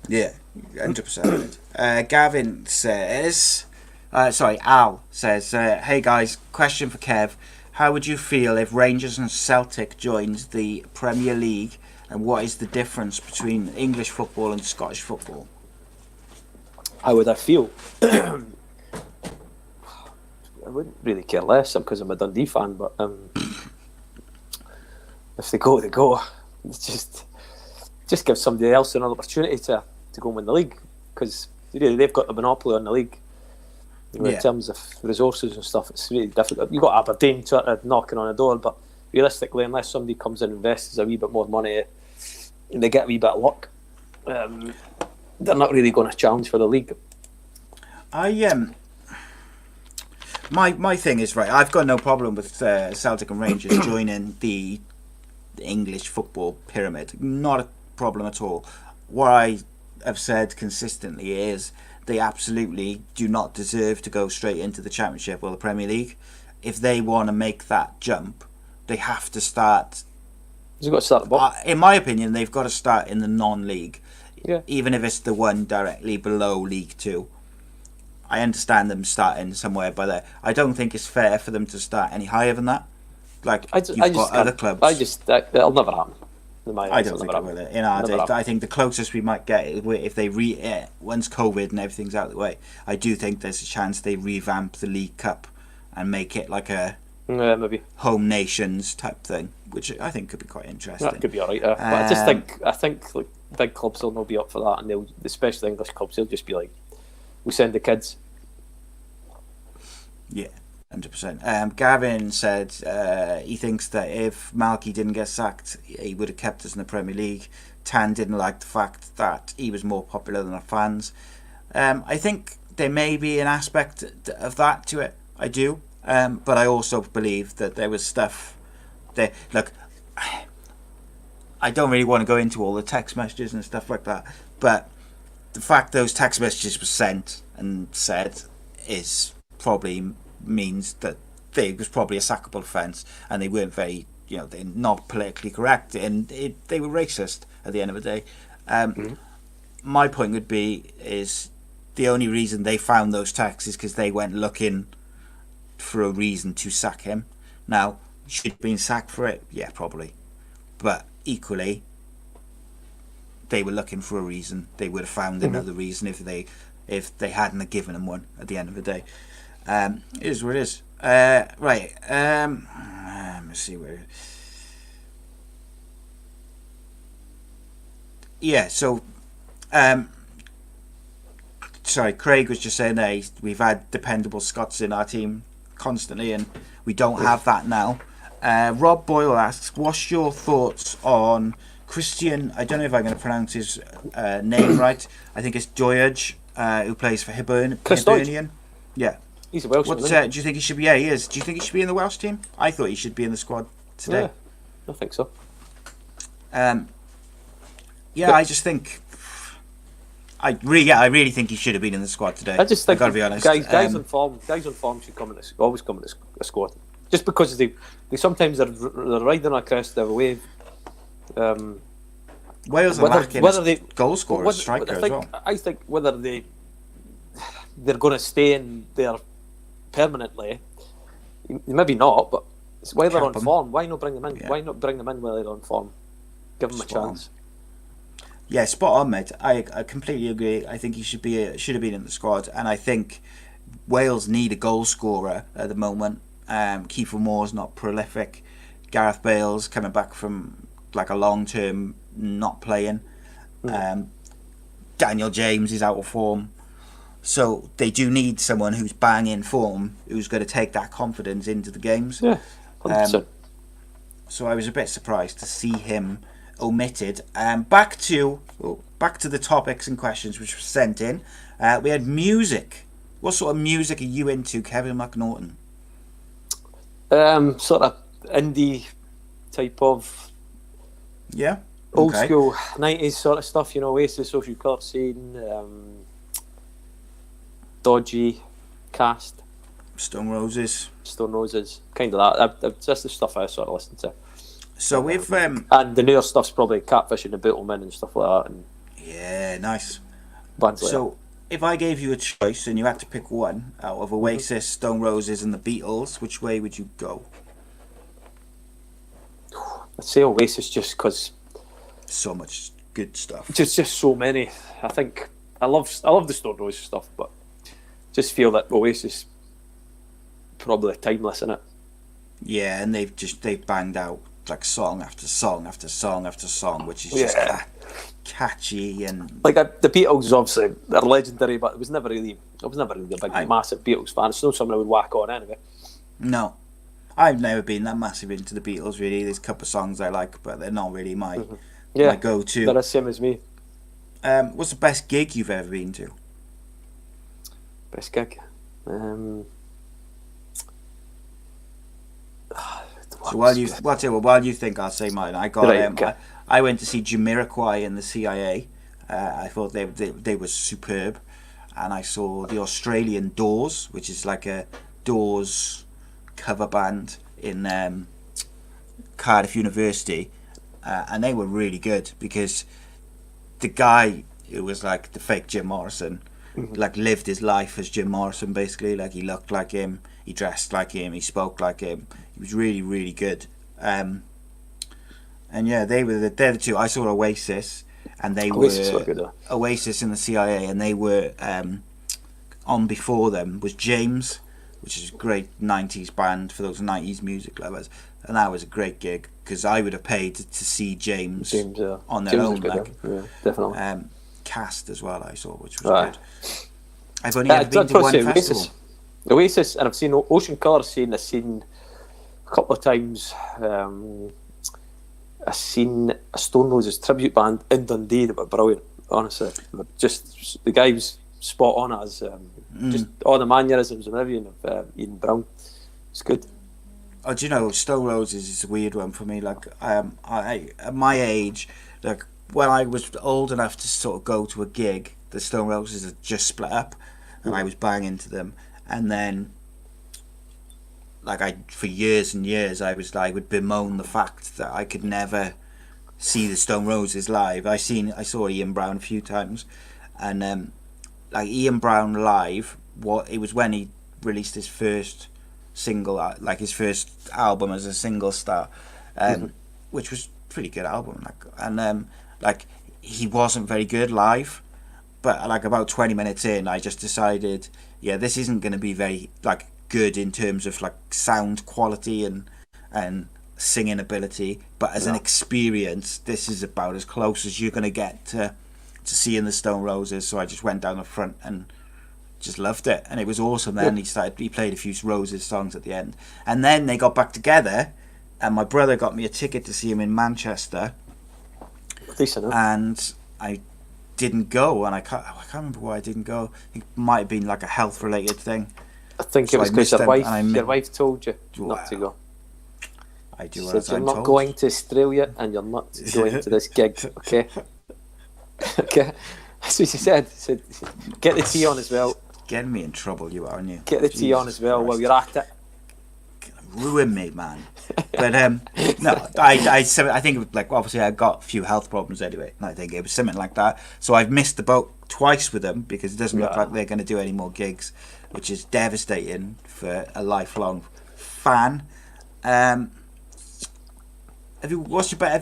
Yeah, 100%. Gavin says, Al says, hey guys, question for Kev. How would you feel if Rangers and Celtic joined the Premier League, and what is the difference between English football and Scottish football? How would I feel? I wouldn't really care less because I'm a Dundee fan, but if they go, they go. It's just give somebody else another opportunity to go and win the league, because really they've got the monopoly on the league. You know, in terms of resources and stuff, it's really difficult. You've got Aberdeen sort of knocking on the door, but realistically, unless somebody comes in and invests a wee bit more money and they get a wee bit of luck, they're not really going to challenge for the league. My thing is, right, I've got no problem with Celtic and Rangers joining the English football pyramid. Not a problem at all. What I have said consistently is they absolutely do not deserve to go straight into the Championship or the Premier League. If they want to make that jump, they have to start. You've got to start the bottom. In my opinion, they've got to start in the non-league, even if it's the one directly below League Two. I understand them starting somewhere by there. I don't think it's fair for them to start any higher than that. Like, you've got other clubs. That'll never happen. I don't think it will. In our day, I think the closest we might get is if they once COVID and everything's out of the way, I do think there's a chance they revamp the League Cup and make it like a maybe home nations type thing, which I think could be quite interesting. That could be alright. But I think like big clubs will not be up for that, and especially English clubs, they'll just be like, we send the kids. Yeah. 100%. Gavin said he thinks that if Malky didn't get sacked, he would have kept us in the Premier League. Tan didn't like the fact that he was more popular than the fans. I think there may be an aspect of that to it. I do. But I also believe that there was stuff there. Look, I don't really want to go into all the text messages and stuff like that, but the fact those text messages were sent and said is probably means that it was probably a sackable offence, and they weren't very, they're not politically correct, and they were racist at the end of the day. My point would be is the only reason they found those texts is because they went looking for a reason to sack him. Now, should he have been sacked for it? Yeah, probably. But equally, they were looking for a reason. They would have found another reason if they hadn't have given him one at the end of the day. It is what it is. Right. Let me see where. Yeah. So, sorry, Craig was just saying that we've had dependable Scots in our team constantly, and we don't have that now. Rob Boyle asks, what's your thoughts on Christian, I don't know if I'm going to pronounce his name right, I think it's Doyage, who plays for Hibernian. Yeah. He's a Welshman. Do you think he should be, yeah, he is. Do you think he should be in the Welsh team? I thought he should be in the squad today. Yeah, I think so. Yeah, I just think... I really think he should have been in the squad today. I just think, I've got to be honest. Guys on form should always come in a squad. Just because they sometimes they're riding a crest of a wave. Wales are lacking goal scorers, striker as well. I think whether they're going to stay in there permanently, maybe not. But while they're on form, why not bring them in? Yeah. Why not bring them in while they're on form? Give them a chance. Yeah, spot on, mate. I completely agree. I think he should have been in the squad, and I think Wales need a goal scorer at the moment. Kiefer Moore's not prolific. Gareth Bale's coming back from like a long term not playing. Daniel James is out of form, so they do need someone who's bang in form, who's going to take that confidence into the games. Yeah, 100%. So I was a bit surprised to see him omitted. Back to the topics and questions which were sent in. We had music. What sort of music are you into, Kevin McNaughton? Sort of indie type of old school 90s sort of stuff, Oasis, Social Club Scene, Dodgy, Cast, Stone Roses, kind of that. That's the stuff I sort of listen to. So we've and the newer stuff's probably Catfish and the Beetlemen and stuff like that. And yeah, nice. Bands like so if I gave you a choice and you had to pick one out of Oasis, Stone Roses, and the Beatles, which way would you go? I'd say Oasis, just because so much good stuff. Just so many. I think I love the Stone Roses stuff, but just feel that Oasis probably timeless in it. Yeah, and they've banged out like song after song after song after song, which is just catchy and like the Beatles. Obviously, they're legendary, but I was never really a big massive Beatles fan. It's not something I would whack on anyway. No, I've never been that massive into the Beatles. Really, there's a couple of songs I like, but they're not really my go-to. They're the same as me. What's the best gig you've ever been to? Best gig. So while you think, I'll say mine. I went to see Jamiroquai in the CIA. I thought they were superb, and I saw the Australian Doors, which is like a Doors cover band in Cardiff University, and they were really good because the guy who was like the fake Jim Morrison, like lived his life as Jim Morrison basically. Like he looked like him, he dressed like him, he spoke like him. He was really, really good. And yeah, they're the two. I saw Oasis, and they were Oasis in the CIA, and they were on before them was James, which is a great 90s band for those 90s music lovers, and that was a great gig because I would have paid to see James on their own. Yeah, definitely. Cast as well I saw, which was good. I've only ever been to one festival. Oasis, and I've seen Ocean Colour Scene. I've seen a couple of times. I've seen a Stone Roses tribute band in Dundee that were brilliant. Honestly, just the guy was spot on as just all the mannerisms and everything of Ian Brown. It's good. Oh, do you know, Stone Roses is a weird one for me. Like, I at my age, like when I was old enough to sort of go to a gig, the Stone Roses had just split up, and I was banging into them. And then like for years and years, I would bemoan the fact that I could never see the Stone Roses live. I saw Ian Brown a few times, and like Ian Brown live, it was when he released his first single, like his first album as a single star, which was a pretty good album. Like he wasn't very good live, but like about 20 minutes in, I just decided, yeah, this isn't going to be very like good in terms of like sound quality and singing ability, but as an experience, this is about as close as you're going to get to seeing the Stone Roses. So I just went down the front and just loved it, and it was awesome. Then he played a few Roses songs at the end, and then they got back together, and my brother got me a ticket to see him in Manchester. Decent, and I didn't go, and I can't remember why I didn't go. I think it might have been like a health related thing. I think it was because your wife told you not to go. I do. She said you're not going to Australia and you're not going to this gig, okay? Okay. That's what she said. She said, get the tea on as well. Getting me in trouble, you are, aren't you? Get the tea on as well while you're at it. Ruin me, man. But no, I think it was like, obviously I got a few health problems anyway, and I think it was something like that. So I've missed the boat twice with them because it doesn't look like they're going to do any more gigs, which is devastating for a lifelong fan. Have you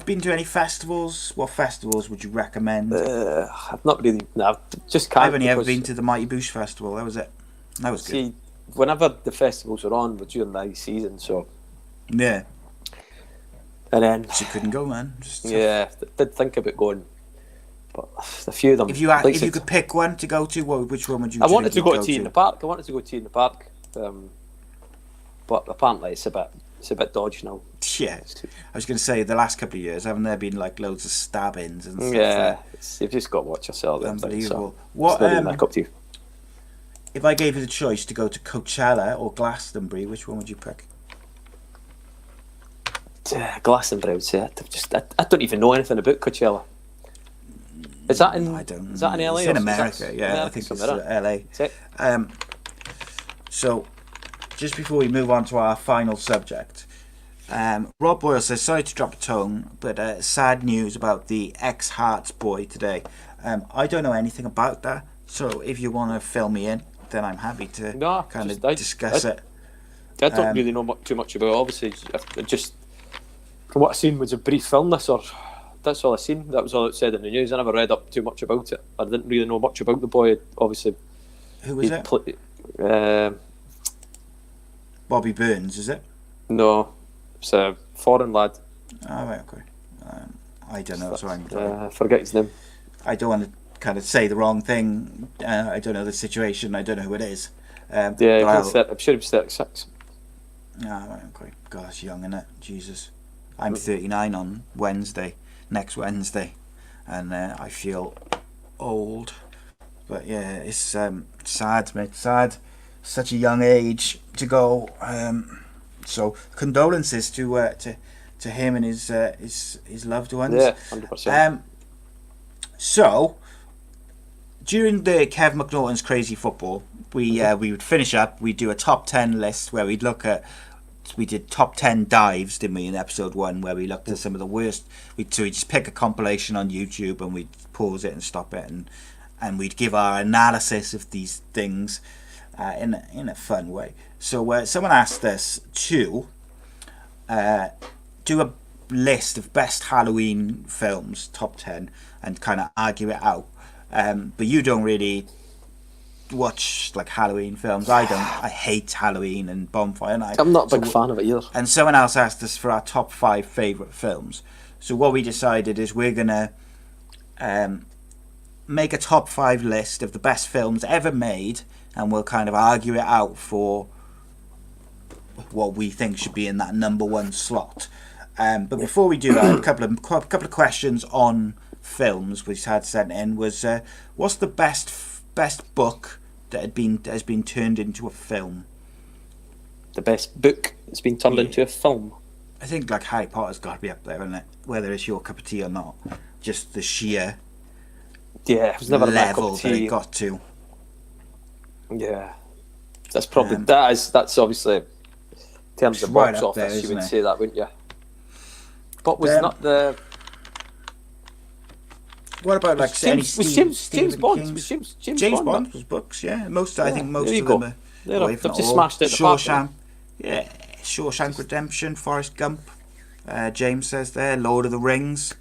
been to any festivals? What festivals would you recommend? I've not really. No, I've just can't. I've only ever been to the Mighty Boosh Festival. That was it. That was good. See, whenever the festivals were on, were during the season, so yeah. And then you couldn't go, man. Did think about going, but a few of them. If you could pick one to go to, which one would you? I wanted to go to Tea in the Park. But apparently it's a bit dodgy now. Yeah, I was going to say the last couple of years, haven't there been like loads of stabbings and stuff? Yeah, you've just got to watch yourself. Unbelievable. So what? Up to you. If I gave you the choice to go to Coachella or Glastonbury, which one would you pick? Glastonbury, I would say. I don't even know anything about Coachella. Is that in? I don't. Is that in LA? It's in America. Yeah, I think it's LA. So, just before we move on to our final subject, Rob Boyle says, sorry to drop a tone, but sad news about the ex-Hearts boy today. I don't know anything about that, so if you want to fill me in, then I'm happy to discuss it. I don't really know too much about it. Obviously, I just from what I seen was a brief illness, or that's all I seen. That was all it said in the news. I never read up too much about it. I didn't really know much about the boy. Obviously, who was it? Bobby Burns, is it? No, it's a foreign lad. Oh, right, okay. I don't know, so I forget his name. I don't want to kind of say the wrong thing. I don't know the situation. I don't know who it is. I'm sure he was 36. Ah, right, okay. Gosh, young, innit? Jesus. I'm 39 on next Wednesday, and I feel old. But yeah, it's sad, mate. Sad. Such a young age to go. So condolences to him and his loved ones. Yeah, 100%. So during the Kev McNaughton's Crazy Football, we would finish up. We'd do a top 10 list where we'd look at. We did top 10 dives, didn't we, in episode 1, where we looked at some of the worst. We just pick a compilation on YouTube and we'd pause it and stop it, and we'd give our analysis of these things in a fun way. So someone asked us to do a list of best Halloween films, top 10, and kind of argue it out. But you don't really watch like Halloween films. I hate Halloween and Bonfire Night. I'm not a big fan of it either. And someone else asked us for our top 5 favourite films. So what we decided is we're gonna make a top 5 list of the best films ever made, and we'll kind of argue it out for what we think should be in that number 1 slot. But before we do that, a couple of questions on films which had sent in was what's the best book that has been turned into a film? The best book that's been turned into a film? I think like Harry Potter's got to be up there, isn't it? Whether it's your cup of tea or not, just the sheer it was never level that it got to. Yeah, that's probably that's obviously terms of right box up there, office, you isn't would it? say that, wouldn't you? But was not the... What about like any Stephen Bond? King's? Was James Bond Bond? was books, yeah. I think most there you of go. them are. They've just smashed it in the park, Shawshank, yeah. Shawshank Redemption, Forrest Gump. James says there, Lord of the Rings.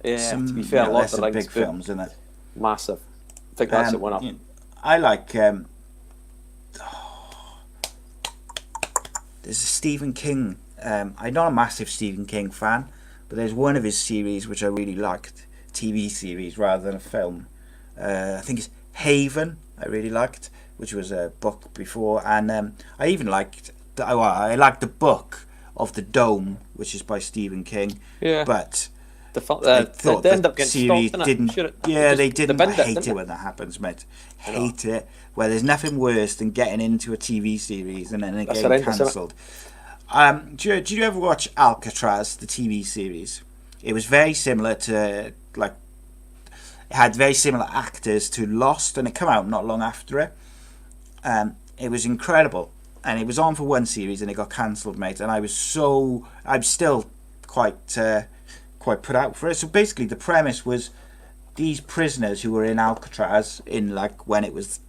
Yeah, to be fair, a lot of the Rings big films, isn't it? Massive. I think that's it, winner. I like. There's a Stephen King. I'm not a massive Stephen King fan, but there's one of his series which I really liked. TV series rather than a film. I think it's Haven. I really liked, which was a book before, and I even liked. I liked the book of The Dome, which is by Stephen King. Yeah. But I thought they end up getting series stopped, didn't. They didn't. I hate it when that happens, mate. Hate it. Where there's nothing worse than getting into a TV series and then it getting cancelled. Did you ever watch Alcatraz, the TV series? It was very similar to it had very similar actors to Lost, and it came out not long after it. It was incredible, and it was on for one series and it got cancelled, mate. And I'm still quite put out for it. So basically, the premise was these prisoners who were in Alcatraz in like when it was,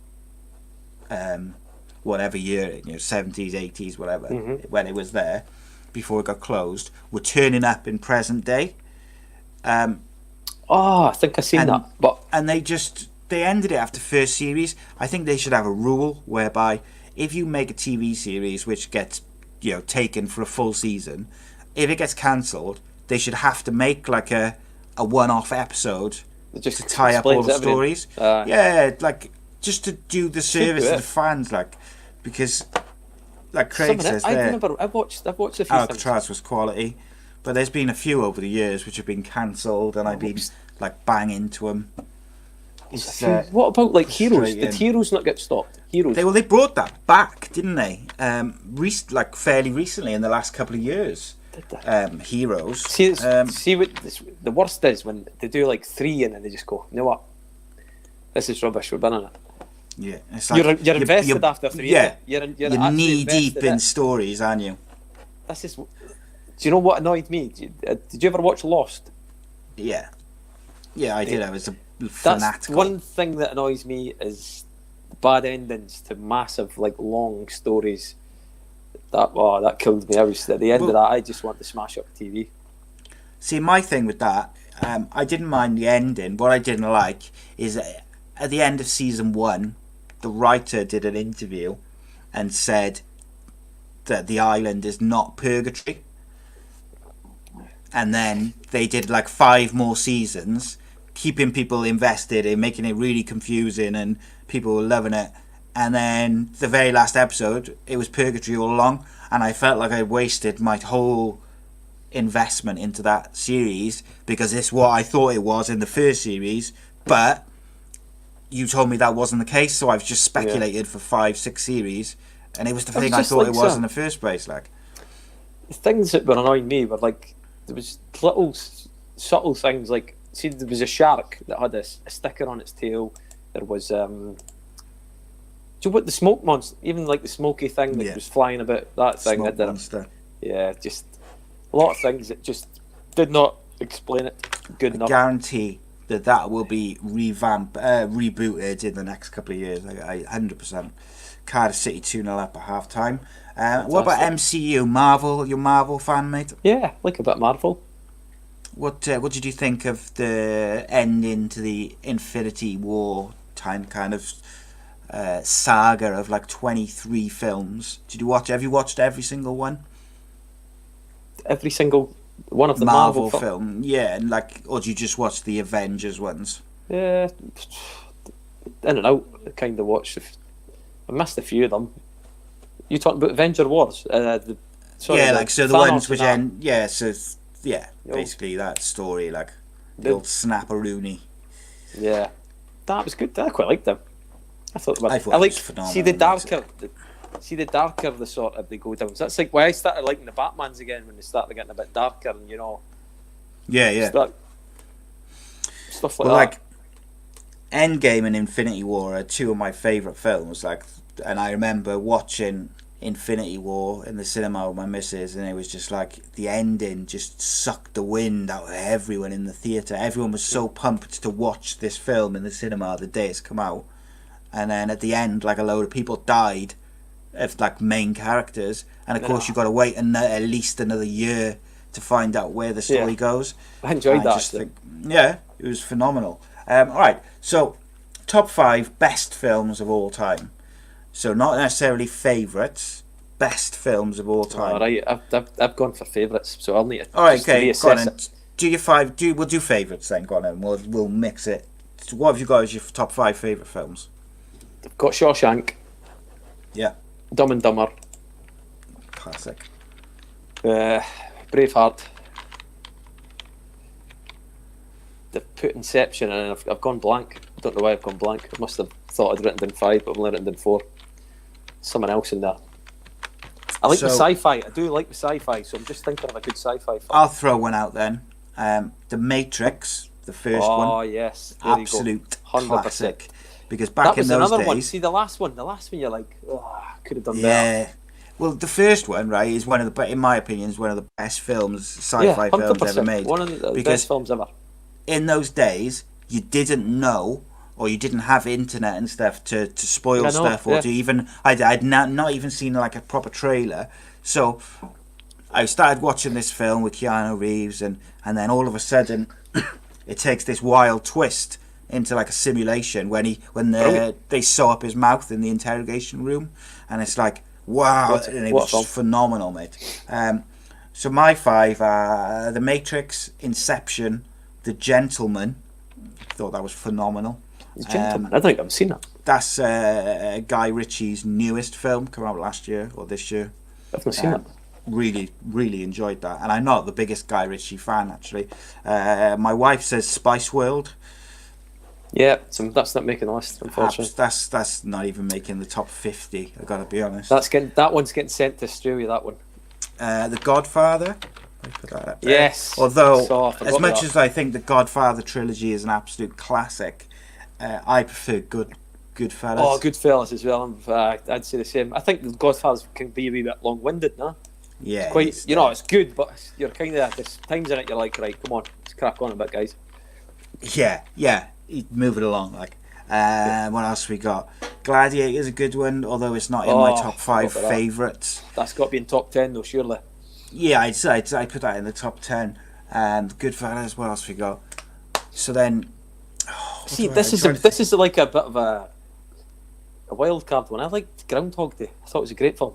whatever year, 70s, 80s, whatever, when it was there, before it got closed, were turning up in present day. I think I've seen that. And they ended it after first series. I think they should have a rule whereby if you make a TV series which gets taken for a full season, if it gets cancelled, they should have to make like a one-off episode just to tie up all the stories. Just to do the service to the fans, because like Craig says there, I remember I've watched a few Alcatraz was quality, but there's been a few over the years which have been cancelled, and I've been like bang into them. What about like Heroes? Did Heroes not get stopped? Heroes. They brought that back, didn't they? Fairly recently, in the last couple of years. Heroes. See what the worst is when they do like 3 and then they just go, you know what? This is rubbish. We're banning it. Yeah, it's like you're invested after 3. Yeah, you're knee deep in stories, aren't you? This is. Do you know what annoyed me? Did you ever watch Lost? Yeah, I did. I was a fanatical. That's one thing that annoys me is bad endings to massive, like long stories. That killed me. I was at the end of that. I just want to smash up the TV. See, my thing with that, I didn't mind the ending. What I didn't like is at the end of season 1, the writer did an interview and said that the island is not purgatory. And then they did like 5 more seasons, keeping people invested and making it really confusing, and people were loving it. And then the very last episode, it was purgatory all along, and I felt like I wasted my whole investment into that series because it's what I thought it was in the first series, but you told me that wasn't the case, so I've just speculated for 5-6 series, and it was the thing I thought it was in the first place. Like, the things that were annoying me were like there was little subtle things, like see there was a shark that had a sticker on its tail. There was do you know what the smoke monster, even like the smoky thing that was flying about, that thing smoke that did monster. Just a lot of things that just did not explain it good enough. I guarantee that will be rebooted in the next couple of years. I 100%. Cardiff City 2-0 up at half time. What about MCU? Marvel? You're a Marvel fan, mate? Yeah, like a bit Marvel. What did you think of the ending to the Infinity War time kind of saga of like 23 films? Have you watched every single one? Every single one of the Marvel film? Yeah, and or do you just watch the Avengers ones? Yeah, in and out. I kind of watched. I missed a few of them. You talking about Avenger Wars? The ones which end. Yeah, basically that story, like the old Snapperoonie. Yeah, that was good. I quite liked them. I thought it was phenomenal. See the darker the sort of they go down. So that's like why I started liking the Batmans again, when they started getting a bit darker, and stuff like that. Like Endgame and Infinity War are 2 of my favourite films. And I remember watching Infinity War in the cinema with my missus, and it was just like the ending just sucked the wind out of everyone in the theatre. Everyone was so pumped to watch this film in the cinema the day it's come out, and then at the end, like, a load of people died of like main characters, and of course you've got to wait at least another year to find out where the story goes. I enjoyed that. Yeah, it was phenomenal. Alright, so top 5 best films of all time. So not necessarily favourites, best films of all time. Alright, I've gone for favourites, so I'll need to Alright, okay, go on reassess then. it. Do your 5, we'll do favourites then, go on then, we'll mix it. So what have you got as your top 5 favourite films? I've got Shawshank, Yeah, Dumb and Dumber, classic. Braveheart. They've put Inception, and I've gone blank. I don't know why I've gone blank. I must have thought I'd written down 5, but I've only written down 4. Someone else in there. I like the sci-fi. I do like the sci-fi, so I'm just thinking of a good sci-fi film. I'll throw one out then. The Matrix, the first one. Oh yes, there Absolute you go. 100%. classic. Because back in those another days, one. See the last one you're like, oh, I could have done yeah. better. Well, the first one, right, is one of the, in my opinion, is one of the best films, sci-fi films ever made. One of the because best films ever. in those days, you didn't know, or you didn't have internet and stuff to spoil stuff, or to even, I'd not even seen like a proper trailer. So I started watching this film with Keanu Reeves, and then all of a sudden, it takes this wild twist into like a simulation when they sew up his mouth in the interrogation room, and it's like, wow, and it was just phenomenal, mate. So my 5 are The Matrix, Inception, The Gentleman. Thought that was phenomenal. The Gentleman. I don't think I've seen that. That's Guy Ritchie's newest film, come out last year or this year. I've not seen that. Really enjoyed that, and I'm not the biggest Guy Ritchie fan actually. My wife says Spice World. Yeah, so that's not making the list, unfortunately. That's not even making the top 50. I gotta be honest. That one's getting sent to Stewie. That one. The Godfather. I put that up there. Yes. Although, as much as I think the Godfather trilogy is an absolute classic, I prefer Goodfellas. Oh, Goodfellas as well. I'd say the same. I think the Godfather can be a wee bit long-winded, no? Yeah. It's quite, it's good, but you're kind of, there's times in it you're like, right, come on, let's crack on a bit, guys. Yeah. Move it along, like. What else we got? Gladiator's a good one, although it's not in my top 5 favourites. That's got to be in top 10 though, surely. Yeah, I'd put that in the top 10. Goodfellas, what else we got? So then, see, this is like a bit of a wild card one. I liked Groundhog Day. I thought it was a great film.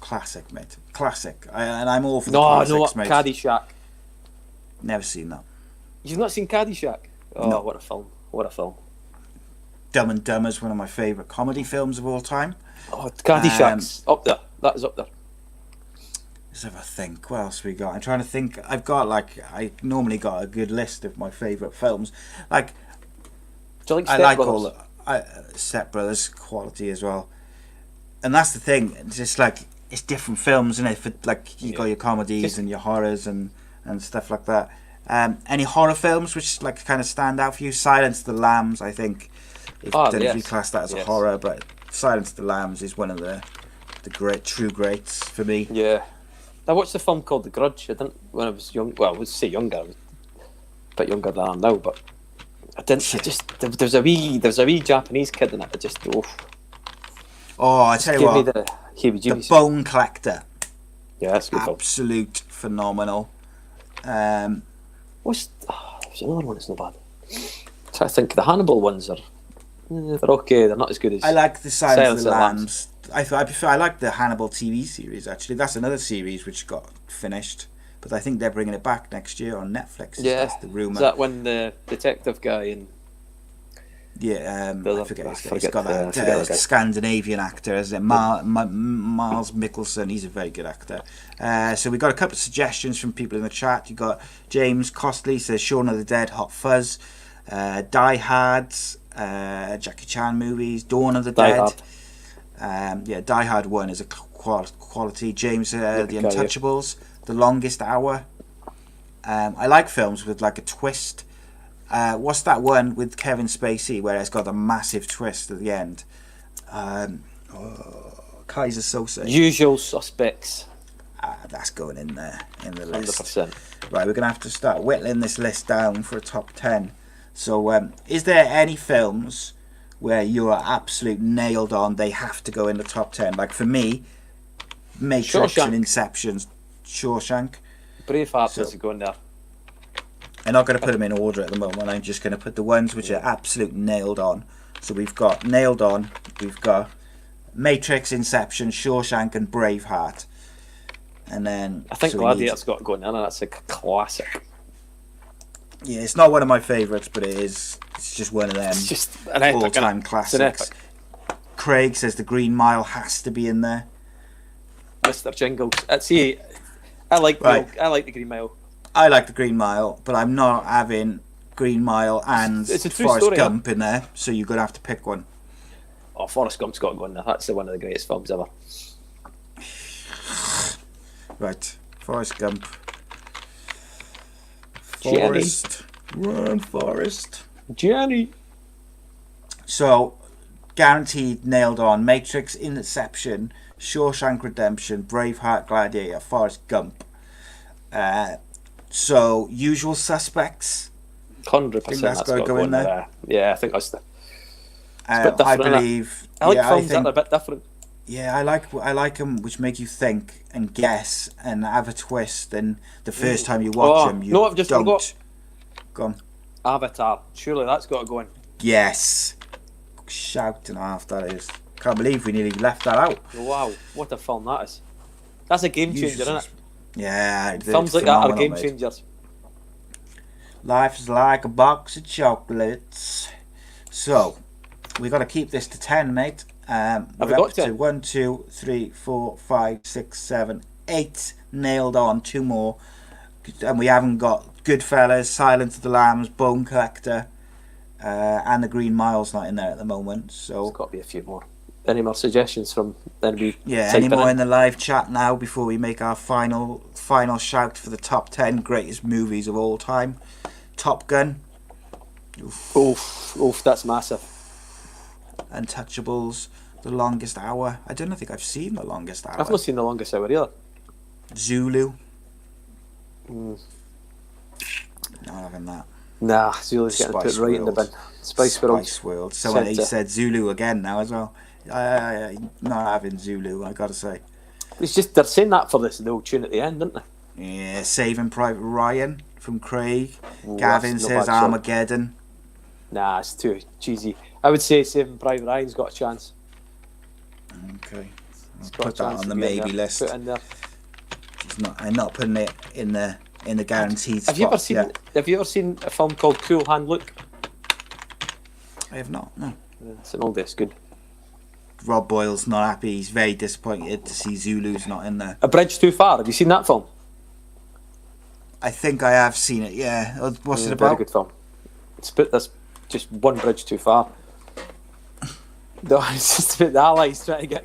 Classic, mate. Classic. And I'm all for the classics, mate. Caddyshack. Never seen that. You've not seen Caddyshack? Oh, no. What a film. What a film. Dumb and Dumber is one of my favourite comedy films of all time. Oh, Caddyshack's up there. That is up there. Let's have a think. What else we got? I'm trying to think. I normally got a good list of my favourite films. Like, do you like I Step like Brothers? Step Brothers quality as well. And that's the thing. It's just like, it's different films, isn't it? For, like, you got your comedies and your horrors and stuff like that. Any horror films which like kind of stand out for you? Silence of the Lambs, I think. Don't know if you class that as a horror, but Silence of the Lambs is one of the true greats for me. Yeah. I watched a film called The Grudge. I didn't when I was young. Well, I would say younger. I was a bit younger than I am now, but I didn't. I just there's a wee Japanese kid in it. I just Oh, I tell you what, the heebie-jeebies. The Bone Collector. Yeah, that's a good film. Absolute phenomenal. There's another one that's not bad. So I think the Hannibal ones are they're okay. They're not as good as. I like the Silence of the Lambs. I like the Hannibal TV series actually. That's another series which got finished, but I think they're bringing it back next year on Netflix. Yeah, that's the rumor. Is that when the detective guy and I forget his name. He's got that Scandinavian actor, isn't it? Miles Mickelson. He's a very good actor. So we got a couple of suggestions from people in the chat. You got James Costley says Shaun of the Dead, Hot Fuzz, Die Hard, Jackie Chan movies, Dawn of the Dead. Die Hard 1 is a quality. James, The Untouchables, The Longest Hour. I like films with like a twist. What's that one with Kevin Spacey where it's got a massive twist at the end? Can't Kaiser Sose. Usual Suspects. That's going in there, in the list. 100%. Right, we're going to have to start whittling this list down for a top 10. So, is there any films where you are absolute nailed on, they have to go in the top 10? Like for me, Matrix Shawshank. and Inception's Shawshank. Braveheart So- is going there. I'm not going to put them in order at the moment. I'm just going to put the ones which are absolute nailed on. So we've got nailed on, we've got Matrix, Inception, Shawshank and Braveheart. And then I think so we need- Gladiator's got to go in there, and that's a classic. Yeah, it's not one of my favourites, but it's just one of them It's just an epic, all-time innit? classics. It's an Craig says the Green Mile has to be in there. Mr. Jingles. See, I like Right. I like the Green Mile. I like the Green Mile, but I'm not having Green Mile and It's a true Forrest story, Gump in there, so you're going to have to pick one. Oh, Forrest Gump's got to go in there. That's one of the greatest films ever. Right, Forrest Gump. Jenny. Forrest. Run, Forrest. Jenny. So, guaranteed nailed on. Matrix, Inception, Shawshank Redemption, Braveheart, Gladiator, Forrest Gump. So, Usual Suspects. 100%. Think That's that's got gotta to go go in there. Yeah, I think that's the. I different, innit? believe. I like yeah, films think, that are a bit different. yeah, I like them which make you think and guess and have a twist. And the first time you watch them, you no, I've just don't. forgot. Go on. Avatar. Surely that's got to go in. Yes. Shout and a half that is. Can't believe we nearly left that out. Wow, what a film that is. That's a game changer, Usual isn't it? Yeah, it's Films like that are phenomenal, game mate. changers. Life is like a box of chocolates. So, we got to keep this to 10, mate. Have we We're got up to 10? 1, 2, 3, 4, 5, 6, 7, 8 nailed on. 2 more. And we haven't got Goodfellas, Silence of the Lambs, Bone Collector, and the Green Mile's not in there at the moment. So, There's got to be a few more. Any more suggestions from anybody? yeah, typing any more in? in the live chat now before we make our final shout for the top 10 greatest movies of all time? Top Gun, Oof, that's massive. Untouchables, The Longest Hour. I don't think I've seen The Longest Hour. I've not seen The Longest Hour either. Zulu. Not having that. Nah, Zulu's getting Spice put right in the bin. World. Spice World. Spice World. Someone he Centre. said Zulu again now as well. Not having Zulu, I gotta say. It's just they're saying that for the old tune at the end, aren't they? Yeah, Saving Private Ryan from Craig. Ooh, Gavin that's no says bad shout. Armageddon. Nah, it's too cheesy. I would say Saving Private Ryan's got a chance. Okay. I'll Got a put that chance on to the be in maybe there. list. Put it in there. I'm not putting it in the guaranteed Have you ever spots seen? yet. Have you ever seen a film called Cool Hand Luke? I have not, no. It's an old. It's good. Rob Boyle's not happy. He's very disappointed to see Zulu's not in there. A Bridge Too Far. Have you seen that film? I think I have seen it, yeah. What's it Very about? good film. It's put this just one bridge too far. No, it's just about the Allies trying to get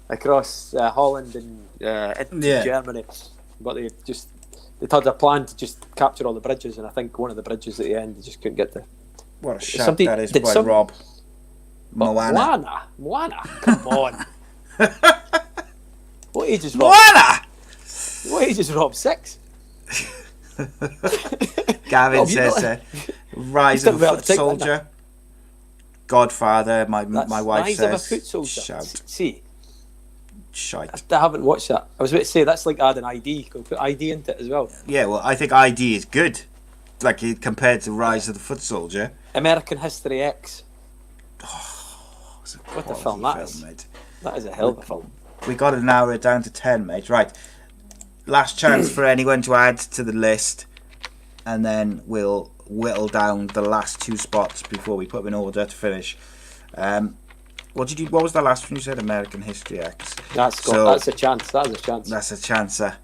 across Holland and into Yeah. Germany, but they had a plan to just capture all the bridges, and I think one of the bridges at the end they just couldn't get the. What a shout Somebody- that is did by some- Rob. Moana. Moana, come on. What age is Rob? Moana! What age is Rob? 6. Gavin Rob, you says know- Rise He's of a not about Foot to take that Soldier. Godfather, my That's wife Rise says. of a Foot Soldier. Shout. See, Shite. I haven't watched that. I was about to say that's like adding ID. Go put ID into it as well. Yeah, well, I think ID is good. Like, compared to Rise of the Foot Soldier. American History X. It's a What the quality film that is. mate. That is a hell of a film. We got to narrow it down to 10, mate. Right. Last chance for anyone to add to the list. And then we'll whittle down the last 2 spots before we put them in order to finish. What was the last one you said? American History X. That's a chance. That is a chance. That's a chancer.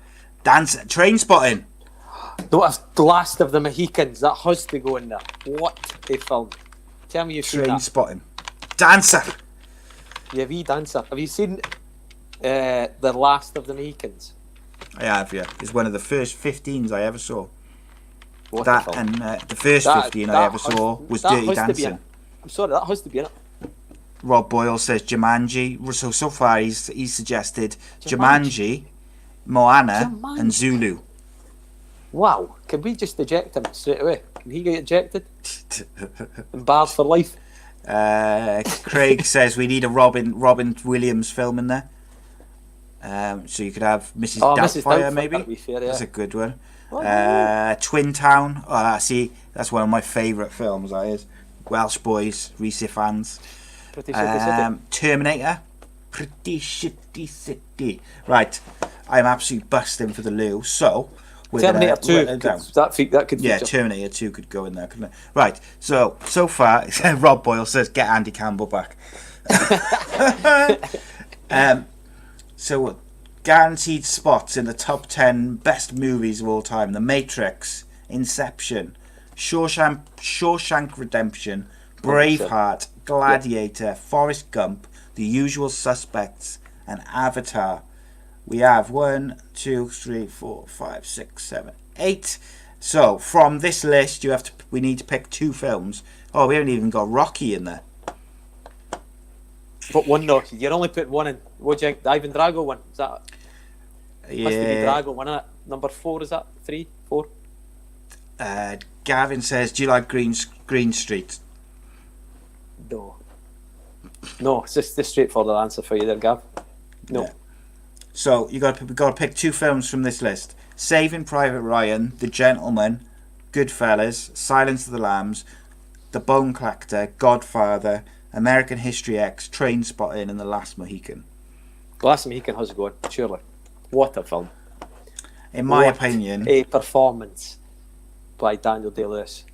Train Spotting. No, that's the Last of the Mohicans. That has to go in there. What a film! Tell me you've seen Train that. Spotting. Dancer. Yeah, V Dancer. Have you seen the Last of the Mohicans? I have, yeah. It's one of the first 15s I ever saw. What a That film. and the first 15 I ever saw was that Dirty has to be in Dancing. it. I'm sorry, that has to be in it. Rob Boyle says Jumanji. So far he's suggested Jumanji, Moana, and Zulu. Wow, can we just eject him straight away? Can he get ejected? And barred for life? Craig says we need a Robin Williams film in there. So you could have Mrs. Doubtfire, maybe. Be fair, yeah. That's a good one. Twin Town. Oh, see, that's one of my favourite films. That is. Welsh boys, Reese fans. Pretty Shitty City. Terminator. Pretty Shitty City. Right, I'm absolutely busting for the loo. So Terminator 2. That could feature. Terminator 2 could go in there, couldn't it? Right. So far, Rob Boyle says get Andy Campbell back. So guaranteed spots in the top 10 best movies of all time: The Matrix, Inception, Shawshank Redemption, Braveheart, Gladiator, Forrest Gump, The Usual Suspects, and Avatar. We have 1, 2, 3, 4, 5, 6, 7, 8. So from this list, we need to pick 2 films. Oh, we haven't even got Rocky in there. Put one Rocky. You're only putting one in. What do you think? The Ivan Drago one. Is that? Yeah. Must be Drago one, isn't it? Number 4, is that? 3, 4? Gavin says, "Do you like Green Street?" No, it's just the straightforward answer for you there, Gav. No. Yeah. So we got to pick 2 films from this list: Saving Private Ryan, The Gentleman, Goodfellas, Silence of the Lambs, The Bone Collector, Godfather, American History X, Trainspotting, and The Last Mohican. The Last Mohican has to go on, surely. What a film! In my opinion, a performance by Daniel Day-Lewis.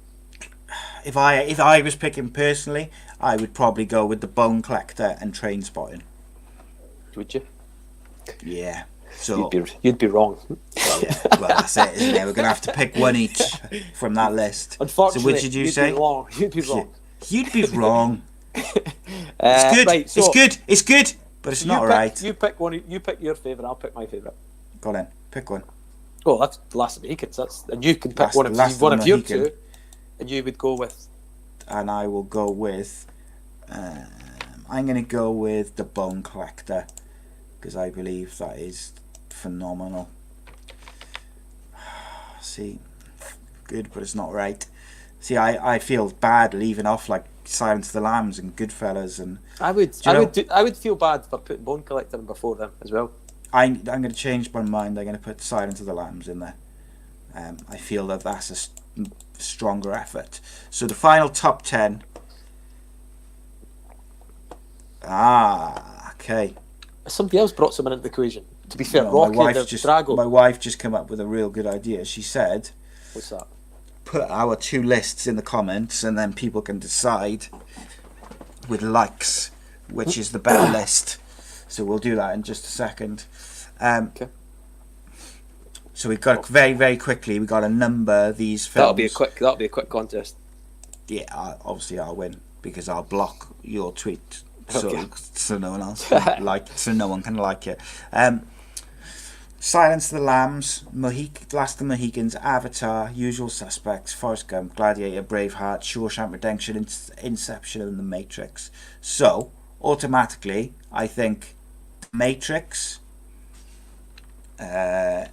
If I was picking personally, I would probably go with The Bone Collector and Trainspotting. Would you? Yeah. So you'd be wrong. Yeah, well, that's it, isn't it? We're going to have to pick one each from that list. Unfortunately, so which did you say? Be wrong. You'd be wrong. You'd be wrong. It's good. Right, so it's good, but it's not right. You pick one. You pick your favourite. I'll pick my favourite. Go on then. Pick one. Oh, that's The Last of the Mohicans. And you can pick one of your 2, and you would go with. And I will go with. I'm going to go with The Bone Collector, because I believe that is phenomenal. See, good, but it's not right. See, I feel bad leaving off like Silence of the Lambs and Goodfellas, and I would feel bad for putting Bone Collector before them as well. I'm going to change my mind. I'm going to put Silence of the Lambs in there. I feel that that's a stronger effort. So the final top 10. Okay. Somebody else brought someone into the equation. To be fair, no, Rocky Drago. My wife just came up with a real good idea. She said, "What's that? Put our 2 lists in the comments, and then people can decide with likes which is the better list." So we'll do that in just a second. Okay. So we've got very, very quickly. We got to number these films. That'll be a quick contest. Yeah, obviously I'll win because I'll block your tweet. So no one else so no one can like it. Silence of the Lambs, Last of the Mohicans, Avatar, Usual Suspects, Forrest Gump, Gladiator, Braveheart, Shawshank Redemption, Inception, and The Matrix. So automatically, I think Matrix, The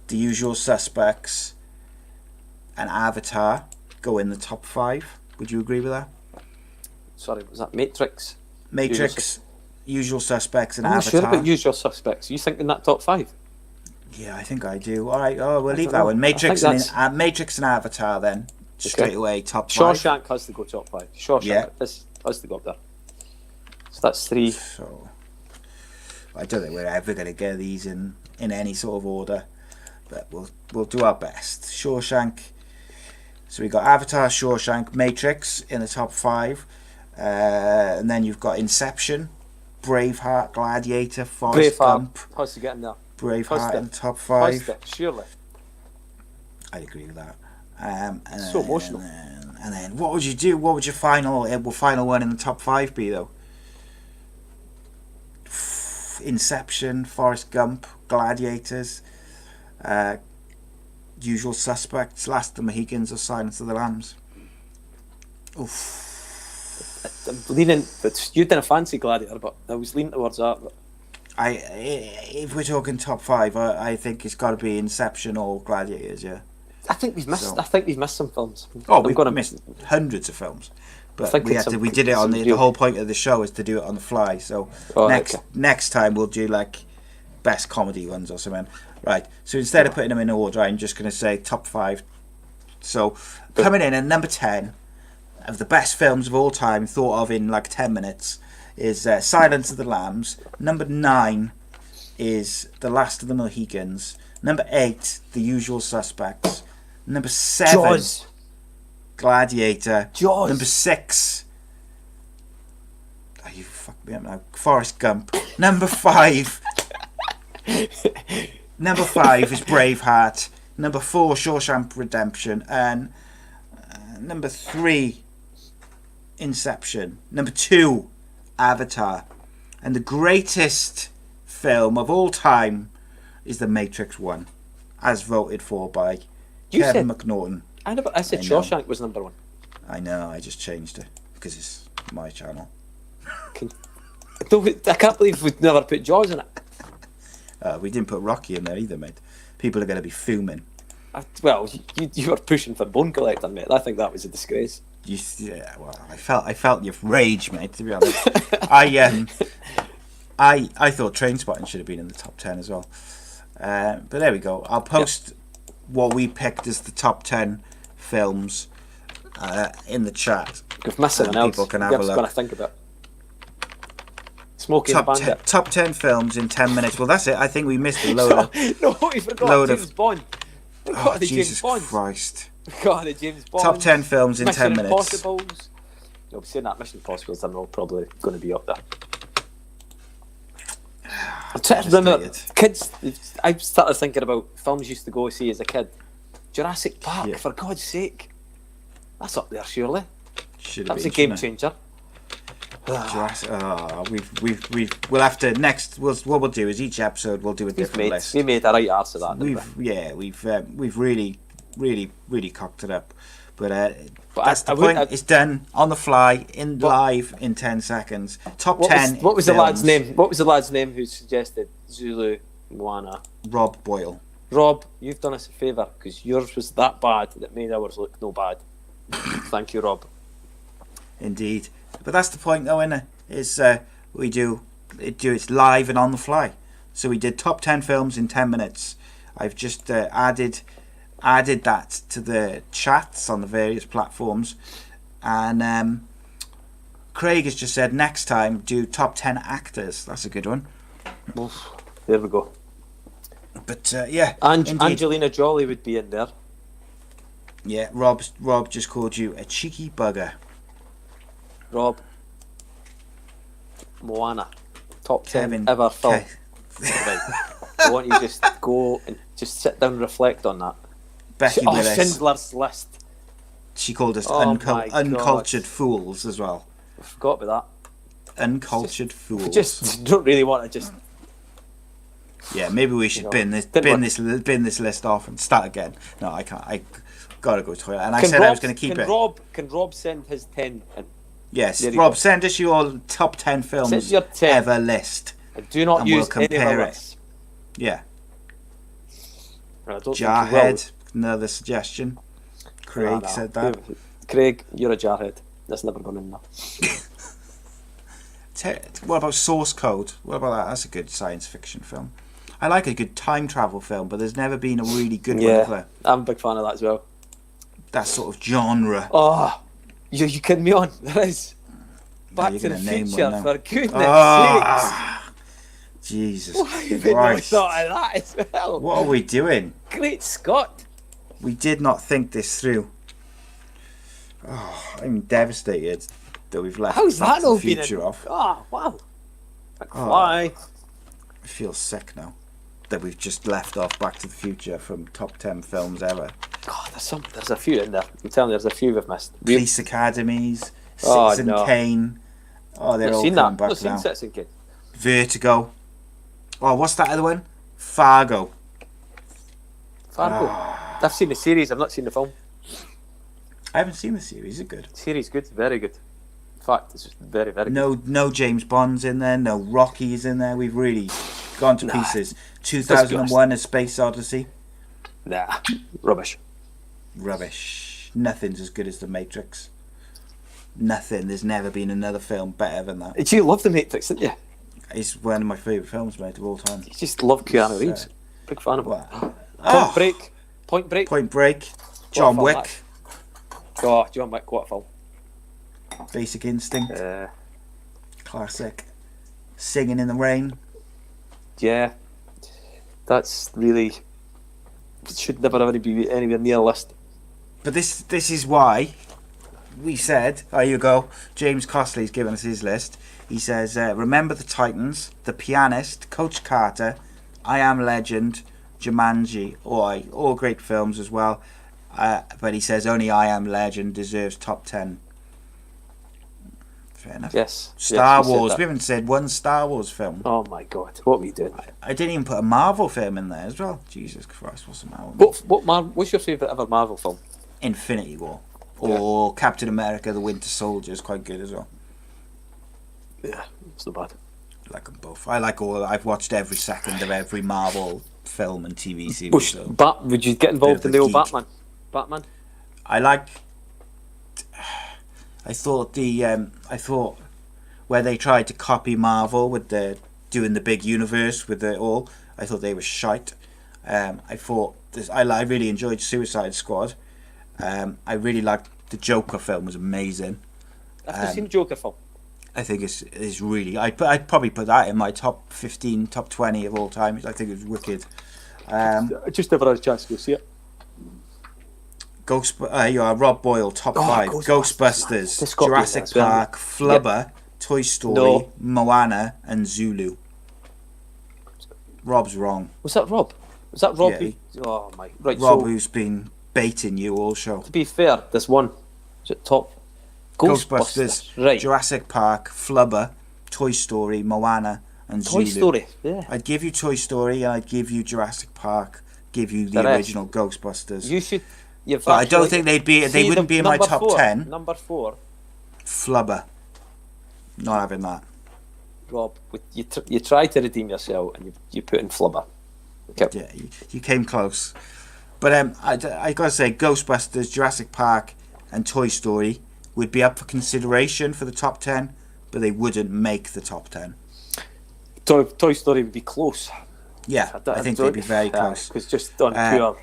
Usual Suspects, and Avatar go in the top 5. Would you agree with that? Sorry, was that Matrix? Usual Suspects, and I'm Avatar. Sure about Usual Suspects. You think in that top 5? Yeah, I think I do. All right. Oh, we'll leave that one. Matrix and Avatar then. Straight away, top 5. Shawshank has to go top 5. Shawshank has to go up there. So that's 3. So I don't think we're ever going to get these in any sort of order, but we'll do our best. Shawshank. So we got Avatar, Shawshank, Matrix in the top 5. And then you've got Inception, Braveheart, Gladiator, Forrest Gump. How's to get in there? Braveheart in the top 5. Surely. I'd agree with that. So emotional. And then what would you do? What would your final one in the top 5 be though? Inception, Forrest Gump, Gladiators, Usual Suspects, Last of the Mohicans, or Silence of the Lambs? Oof. I'm leaning, but you didn't fancy Gladiator, but I was leaning towards that. But If we're talking top 5, I think it's got to be Inception or Gladiators. Yeah. I think we've missed. So- I think we've missed some films. Oh, we've missed hundreds of films, but think we it's we did it on the real- whole point of the show is to do it on the fly. So Oh, next okay. next time we'll do like best comedy ones or something. Right. So instead of putting them in order, I'm just going to say top 5. So coming in at number 10 of the best films of all time, thought of in like 10 minutes, is Silence of the Lambs. Number 9 is The Last of the Mohicans. Number 8, The Usual Suspects. Number 7, Jaws. Gladiator. Jaws. Number 6. Oh, you fucked me up now. Forrest Gump. Number 5. Number 5 is Braveheart. Number 4, Shawshank Redemption. And number 3, Inception. Number 2, Avatar. And the greatest film of all time is The Matrix 1, as voted for by Kevin McNaughton. I said Shawshank was number 1. I know, I just changed it because it's my channel. I can't believe we've never put Jaws in it. We didn't put Rocky in there either, mate. People are going to be fuming. Well, you were pushing for Bone Collector, mate. I think that was a disgrace. Yeah, well, I felt your rage, mate. To be honest, I thought Trainspotting should have been in the top 10 as well. But there we go. I'll post what we picked as the top 10 films in the chat. If missing an else, people can have a look. Got to think about. Smoking Bandit. Top 10 films in 10 minutes. Well, that's it. I think we missed a load of. No, we forgot load James of- Bond. We got the Jesus James Bond. Christ. We got the James Bond. Top 10 films in 10 minutes. Impossibles. No, saying that Mission Impossibles are all probably going to be up there. I'm trying to remember, kids. I started thinking about films I used to go see as a kid. Jurassic Park, for God's sake, that's up there surely. That was a game changer. Jurassic, we'll have to what we'll do is each episode we'll do a different list. We made a right arse of that. We've really cocked it up, but that's the point. It's done on the fly, live in 10 seconds. Top 10. What was the lad's name? What was the lad's name who suggested Zulu Moana? Rob Boyle. Rob, you've done us a favour because yours was that bad that made ours look no bad. Thank you, Rob. Indeed, but that's the point, though, isn't it? Is we do it live and on the fly. So we did top 10 films in 10 minutes. I've just added that to the chats on the various platforms, and Craig has just said next time do top 10 actors. That's a good one. Oof, there we go. But yeah, Angelina Jolie would be in there. Yeah, Rob just called you a cheeky bugger. Rob, Moana, top Kevin, 10 ever film. Right. I want you to just go and just sit down and reflect on that. Becky Willis. Schindler's List. She called us Oh my uncultured God. fools as well. I forgot about that. Uncultured fools. I just don't really want to just. Yeah, maybe we should bin this list off and start again. No, I can't. I gotta go to the toilet. And I said I was going to keep it. Can Rob send his 10 in? Yes, Rob, send us your top 10 films your 10. ever list. And do not and use we'll any of compare our it. lists. Yeah. I don't Jarhead, another suggestion. Craig No. said that. Craig, you're a jarhead. That's never gone in there. What about Source Code? What about that? That's a good science fiction film. I like a good time travel film, but there's never been a really good one there. I'm a big fan of that as well. That sort of genre. Oh, you kidding me on? There is. Back You're to the gonna name Future, one now. for goodness sakes. Jesus Why have we not Christ. thought of that as well? What are we doing? Great Scott. We did not think this through. Oh, I'm devastated that we've left How's Back that to the all been? Future off. Oh, wow. McFly. I feel sick now that we've just left off Back to the Future from top 10 films ever. God, there's a few in there. I'm telling you, there's a few we've missed. Police Academies, Oh, Citizen no. Kane. Oh, they're I've all seen coming that. back I've seen now. Citizen Kane. Vertigo. Oh, what's that other one? Fargo. Fargo. I've seen the series. I've not seen the film. I haven't seen the series. Is it good? Series good, very good. fact, it's very, very good. No James Bond's in there. No Rocky's in there. We've really gone to pieces. 2001: A Space Odyssey. Nah, rubbish. Nothing's as good as The Matrix. Nothing. There's never been another film better than that. Did you love The Matrix, didn't you? It's one of my favourite films, mate, of all time. You just love Keanu Reeves. Big fan of him. Point Break. John Wick. Oh, John Wick, what a film. Basic Instinct. Classic. Singing in the Rain. Yeah. That's really... should never ever be anywhere near a list. But this is why we said, there you go, James Costley's given us his list. He says, Remember the Titans, The Pianist, Coach Carter, I Am Legend, Jumanji, all great films as well. But he says only I Am Legend deserves top 10. Fair enough. Yes. Star Wars. We haven't said one Star Wars film. Oh my God, what were you doing? I didn't even put a Marvel film in there as well. Jesus Christ, what's a Marvel? What's your favourite ever Marvel film? Infinity War. Or Captain America, The Winter Soldier is quite good as well. Yeah, it's not bad. I like them both. I've watched every second of every Marvel film and TV series. Would you get involved in the old Batman? I thought where they tried to copy Marvel with doing the big universe with I thought they were shite. I really enjoyed Suicide Squad. I really liked the Joker film, was amazing. I've seen the Joker film. I think it's really. I'd probably put that in my top 15, top 20 of all time. I think it was wicked. I just never had a chance to go see it. You are Rob Boyle, top 5. Ghostbusters, Jurassic Park, Flubber, Toy Story, Moana, and Zulu. Rob's wrong. Was that Rob? Was that Rob? Yeah, oh my! Right, Rob, who's been baiting you all show. To be fair, this one is at top. Ghostbusters, right. Jurassic Park, Flubber, Toy Story, Moana, and Zulu. Toy Story, yeah. I'd give you Toy Story, and I'd give you Jurassic Park, give you the original Ghostbusters. You should. But I don't think they wouldn't be in my top 10. Number 4. Flubber. Not having that. Rob, you try to redeem yourself and you put in Flubber. Okay. Yeah, you came close. But I gotta say, Ghostbusters, Jurassic Park, and Toy Story would be up for consideration for the top 10, but they wouldn't make the top 10. Toy Story would be close. Yeah, I think they'd be very close. Because just on pure.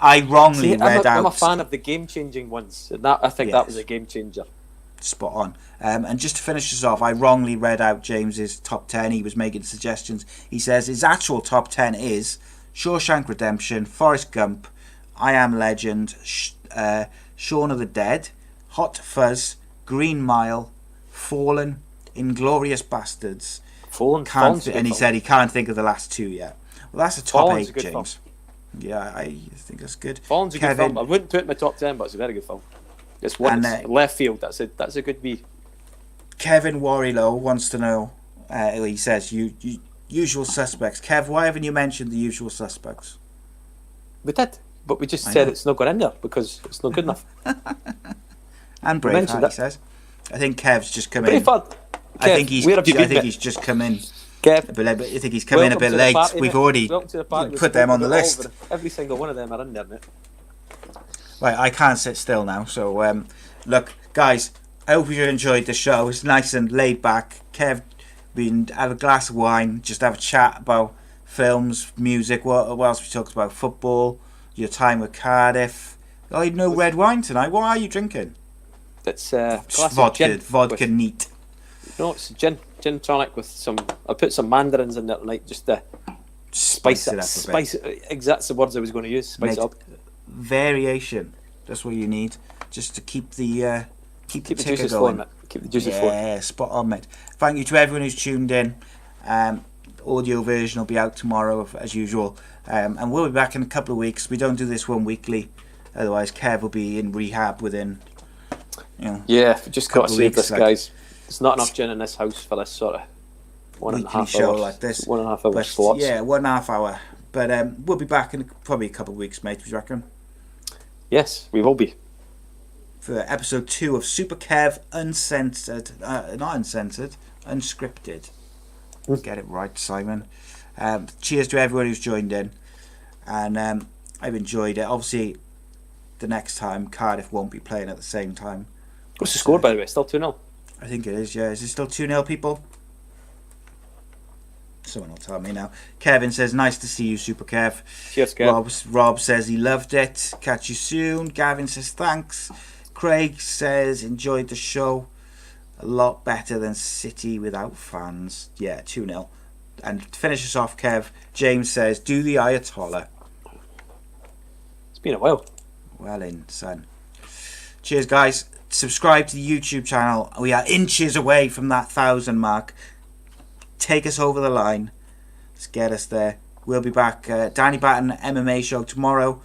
I wrongly read out. I'm a fan of the game-changing ones. And I think that was a game changer. Spot on. And just to finish this off, I wrongly read out James's top 10. He was making suggestions. He says his actual top 10 is Shawshank Redemption, Forrest Gump, I Am Legend, Shaun of the Dead, Hot Fuzz, Green Mile, Fallen, Inglourious Bastards. And he said he can't think of the last 2 yet. Well, that's a top Fallen's 8, James. Film. Yeah, I think that's good. Fallen's a good film. I wouldn't put it in my top 10, but it's a very good film. It's one left field. That's a good B. Kevin Warrilow wants to know. He says, Usual Suspects. Kev, why haven't you mentioned the Usual Suspects? We did, but we just said it's not going in there because it's not good enough. And Braveheart, he says. I think Kev's just come in. Kev, I think he's just come in. Kev, I think he's come in a bit late. We've already put them on the list. Every single one of them are in there, mate. Right, I can't sit still now. So, look, guys, I hope you enjoyed the show. It's nice and laid back. Kev, have a glass of wine, just have a chat about films, music. What else we talked about? Football, your time with Cardiff. Oh, you no red wine tonight. What are you drinking? It's vodka neat. No, it's gin tonic with some. I put some mandarins in there tonight just to spice it up a bit. That's the words I was going to use. Spice it up. Variation. That's what you need, just to keep the juices going. Flowing, keep the juices flowing. Yeah, spot on, mate. Thank you to everyone who's tuned in. Audio version will be out tomorrow as usual, and we'll be back in a couple of weeks. We don't do this one weekly, otherwise Kev will be in rehab within. Yeah, we just got to save this, guys. There's not enough gin in this house for this sort of 1.5 show hours. like this. 1.5 hour slots. Yeah, 1.5 hour. But we'll be back in probably a couple of weeks, mate. Do you reckon? Yes, we will be. for episode 2 of Super Kev Uncensored, not uncensored, Unscripted. Get it right, Simon. Cheers to everyone who's joined in, and I've enjoyed it. Obviously, the next time Cardiff won't be playing at the same time. What's the score, by the way? Still 2-0? I think it is, yeah. Is it still 2-0, people? Someone will tell me now. Kevin says, nice to see you, Super Kev. Cheers, Kev. Rob says he loved it. Catch you soon. Gavin says, thanks. Craig says, enjoyed the show. A lot better than City without fans. Yeah, 2-0. And to finish us off, Kev, James says, do the Ayatollah. It's been a while. Well in, son. Cheers, guys. Subscribe to the YouTube channel. We are inches away from that 1,000 mark. Take us over the line. Let's get us there. We'll be back. Danny Batten MMA show tomorrow,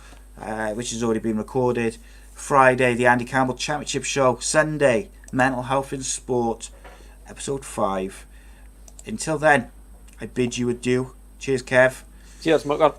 which has already been recorded. Friday, the Andy Campbell Championship show. Sunday, Mental Health in Sport, episode 5. Until then, I bid you adieu. Cheers, Kev. Cheers, Mucker.